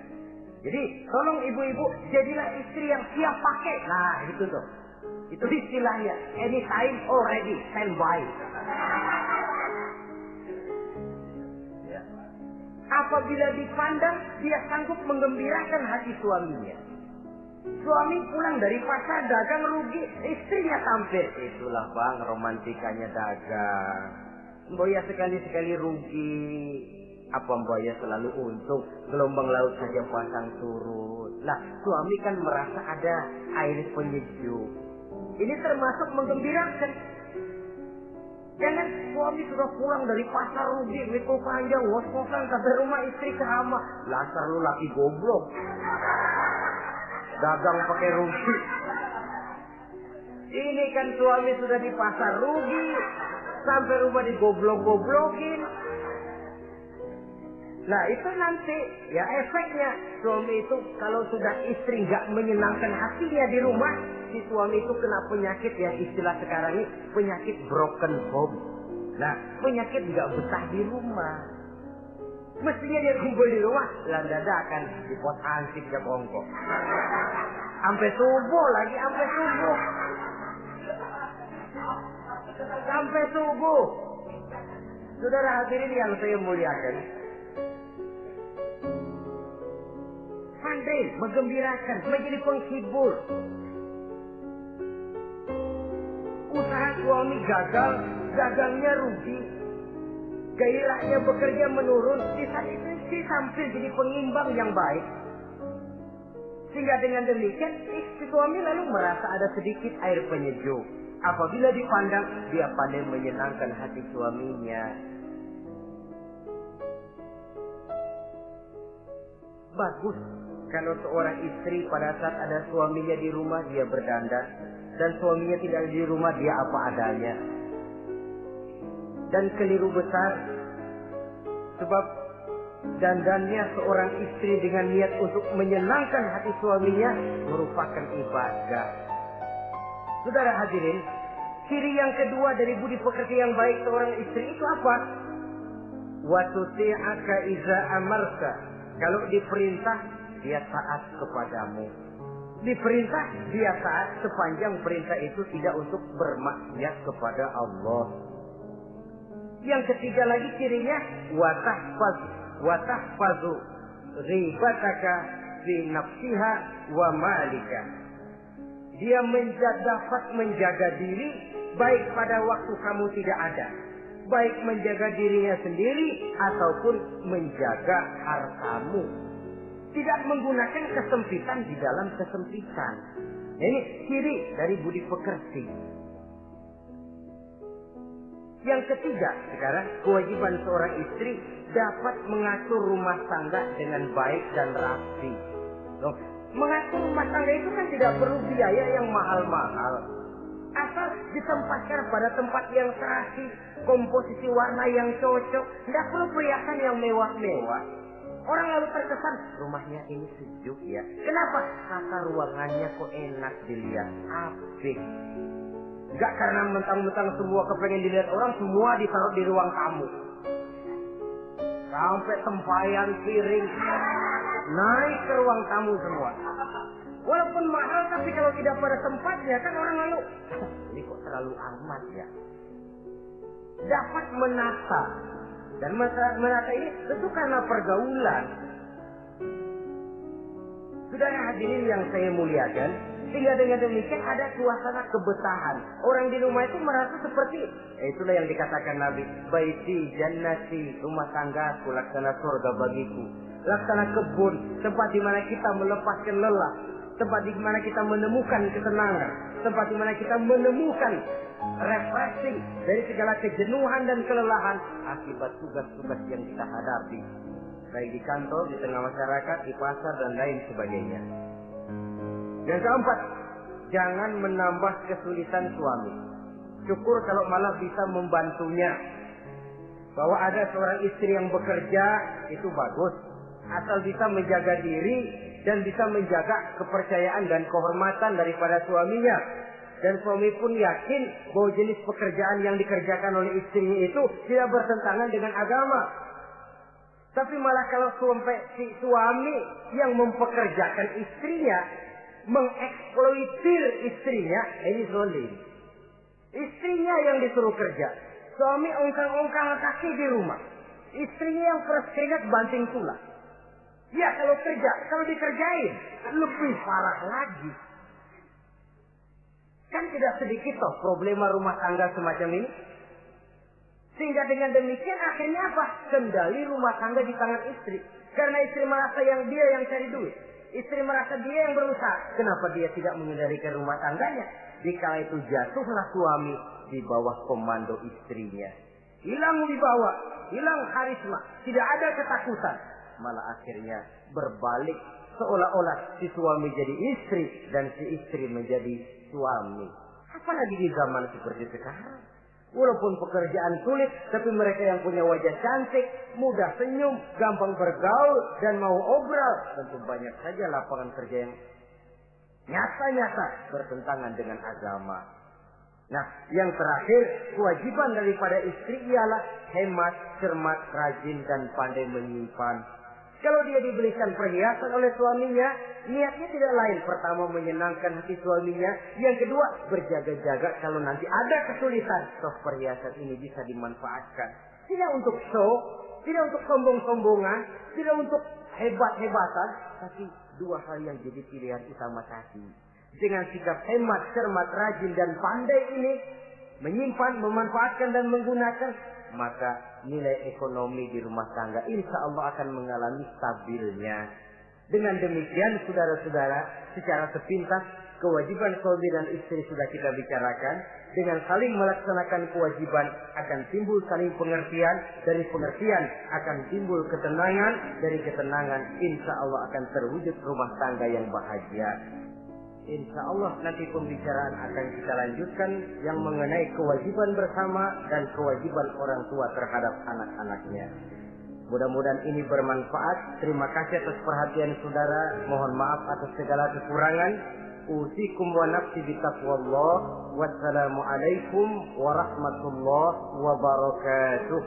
Jadi, tolong ibu-ibu, jadilah istri yang siap pakai. Nah, itu tuh. Itu istilahnya. Anytime already, standby. Ya. Apabila dipandang, dia sanggup menggembirakan hati suaminya. Suami pulang dari pasar dagang rugi, istrinya tampil. Itulah bang romantikanya dagang. Boya sekali-sekali rugi. Apa boya selalu untung? Gelombang laut saja pasang surut. Lah suami kan merasa ada air penyejuk. Ini termasuk menggembirakan. Jangan suami sudah pulang dari pasar rugi, mikul panjang, ngos-ngosan sampai rumah istri kerama. Lasar lu laki goblok. Dagang pakai rugi. Ini kan suami sudah di pasar rugi, sampai rumah digoblok-goblokin. Nah itu nanti ya efeknya suami itu kalau sudah istri nggak menyenangkan hatinya di rumah, si suami itu kena penyakit yang istilah sekarang ini penyakit broken home. Nah penyakit nggak betah di rumah. Mestinya dia kumpul di rumah, dadakan di pos ansik ya bongkok. Sampai subuh lagi, sampai subuh. Sampai subuh. Saudara hadirin yang saya muliakan. Pandai menggembirakan, menjadi penghibur. Usaha suami gagal, gagangnya rugi. Gairahnya bekerja menurun, di saat itu istri tampil jadi pengimbang yang baik. Sehingga dengan demikian, istri suami lalu merasa ada sedikit air penyejuk. Apabila dipandang, dia pandai menyenangkan hati suaminya. Bagus kalau seorang istri pada saat ada suaminya di rumah dia berdandan. Dan suaminya tidak di rumah dia apa adanya. Dan keliru besar. Sebab dandannya seorang istri dengan niat untuk menyenangkan hati suaminya merupakan ibadah. Saudara hadirin, ciri yang kedua dari budi pekerti yang baik seorang istri itu apa? Wa tuti'aka iza amarta. Kalau diperintah, dia taat kepadamu. Diperintah, dia taat sepanjang perintah itu tidak untuk bermaksiat kepada Allah. Yang ketiga lagi cirinya watahfazu ghibataka fi nafsiha wa malika. Dia dapat menjaga diri baik pada waktu kamu tidak ada, baik menjaga dirinya sendiri ataupun menjaga hartamu. Tidak menggunakan kesempitan di dalam kesempitan. Ini ciri dari budi pekerti. Yang ketiga, sekarang kewajiban seorang istri dapat mengatur rumah tangga dengan baik dan rapi. Mengatur rumah tangga itu kan tidak perlu biaya yang mahal-mahal. Asal ditempatkan pada tempat yang serasi, komposisi warna yang cocok, tidak perlu perhiasan yang mewah-mewah. Orang lalu terkesan, rumahnya ini sejuk ya. Kenapa? Tata ruangannya kok enak dilihat, apik. Enggak karena mentang-mentang semua kepengen dilihat orang, semua ditaruh di ruang tamu. Sampai tempayan piring naik ke ruang tamu semua. Walaupun mahal, tapi kalau tidak pada tempatnya kan orang lalu, ini kok terlalu amat ya. Dapat menata. Dan menata ini tentu karena pergaulan. Saudara hadirin yang saya muliakan, sehingga dengan demikian ada suasana kebetahan. Orang di rumah itu merasa seperti, itulah yang dikatakan Nabi, baiti jannati, rumah tanggaku laksana surga bagiku. Laksana kebun, tempat di mana kita melepaskan lelah, tempat di mana kita menemukan ketenangan, tempat di mana kita menemukan refreshing dari segala kejenuhan dan kelelahan akibat tugas-tugas yang kita hadapi, baik di kantor, di tengah masyarakat, di pasar dan lain sebagainya. Yang keempat, jangan menambah kesulitan suami. Syukur kalau malah bisa membantunya. Bahwa ada seorang istri yang bekerja itu bagus, asal bisa menjaga diri dan bisa menjaga kepercayaan dan kehormatan daripada suaminya. Dan suami pun yakin bahwa jenis pekerjaan yang dikerjakan oleh istrinya itu tidak bertentangan dengan agama. Tapi malah kalau si suami yang mempekerjakan istrinya, mengeksploitir istrinya, ini zalim. Istrinya yang disuruh kerja. Suami ongkang-ongkang kaki di rumah. Istrinya yang peras keringat banting tulang. Ya kalau kerja, kalau dikerjain lebih parah lagi. Kan tidak sedikit toh problema rumah tangga semacam ini. Sehingga dengan demikian akhirnya apa? Kendali rumah tangga di tangan istri. Karena istri merasa dia yang cari duit. Istri merasa dia yang berusaha. Kenapa dia tidak mengendalikan rumah tangganya? Dikala itu jatuhlah suami di bawah komando istrinya. Hilang wibawa, hilang karisma, tidak ada ketakutan. Malah akhirnya berbalik seolah-olah si suami jadi istri dan si istri menjadi suami. Apalagi di zaman seperti sekarang. Walaupun pekerjaan sulit, tapi mereka yang punya wajah cantik, mudah senyum, gampang bergaul, dan mau obral. Tentu banyak saja lapangan kerja yang nyata-nyata bertentangan dengan agama. Nah, yang terakhir, kewajiban daripada istri ialah hemat, cermat, rajin, dan pandai menyimpan. Kalau dia dibelikan perhiasan oleh suaminya, niatnya tidak lain. Pertama, menyenangkan hati suaminya. Yang kedua, berjaga-jaga kalau nanti ada kesulitan. Toh perhiasan ini bisa dimanfaatkan. Tidak untuk show, tidak untuk sombong-sombongan, tidak untuk hebat-hebatan. Tapi dua hal yang jadi pilihan utama tadi. Dengan sikap hemat, cermat, rajin, dan pandai ini, menyimpan, memanfaatkan, dan menggunakan, maka nilai ekonomi di rumah tangga insya Allah akan mengalami stabilnya. Dengan demikian saudara-saudara, secara sepintas kewajiban suami dan istri sudah kita bicarakan. Dengan saling melaksanakan kewajiban akan timbul saling pengertian. Dari pengertian akan timbul ketenangan. Dari ketenangan insya Allah akan terwujud rumah tangga yang bahagia. Insya Allah nanti pembicaraan akan kita lanjutkan yang mengenai kewajiban bersama dan kewajiban orang tua terhadap anak-anaknya. Mudah-mudahan ini bermanfaat. Terima kasih atas perhatian saudara. Mohon maaf atas segala kekurangan. Usikum wa nafsi bitaqwallah. Wassalamualaikum warahmatullahi wabarakatuh.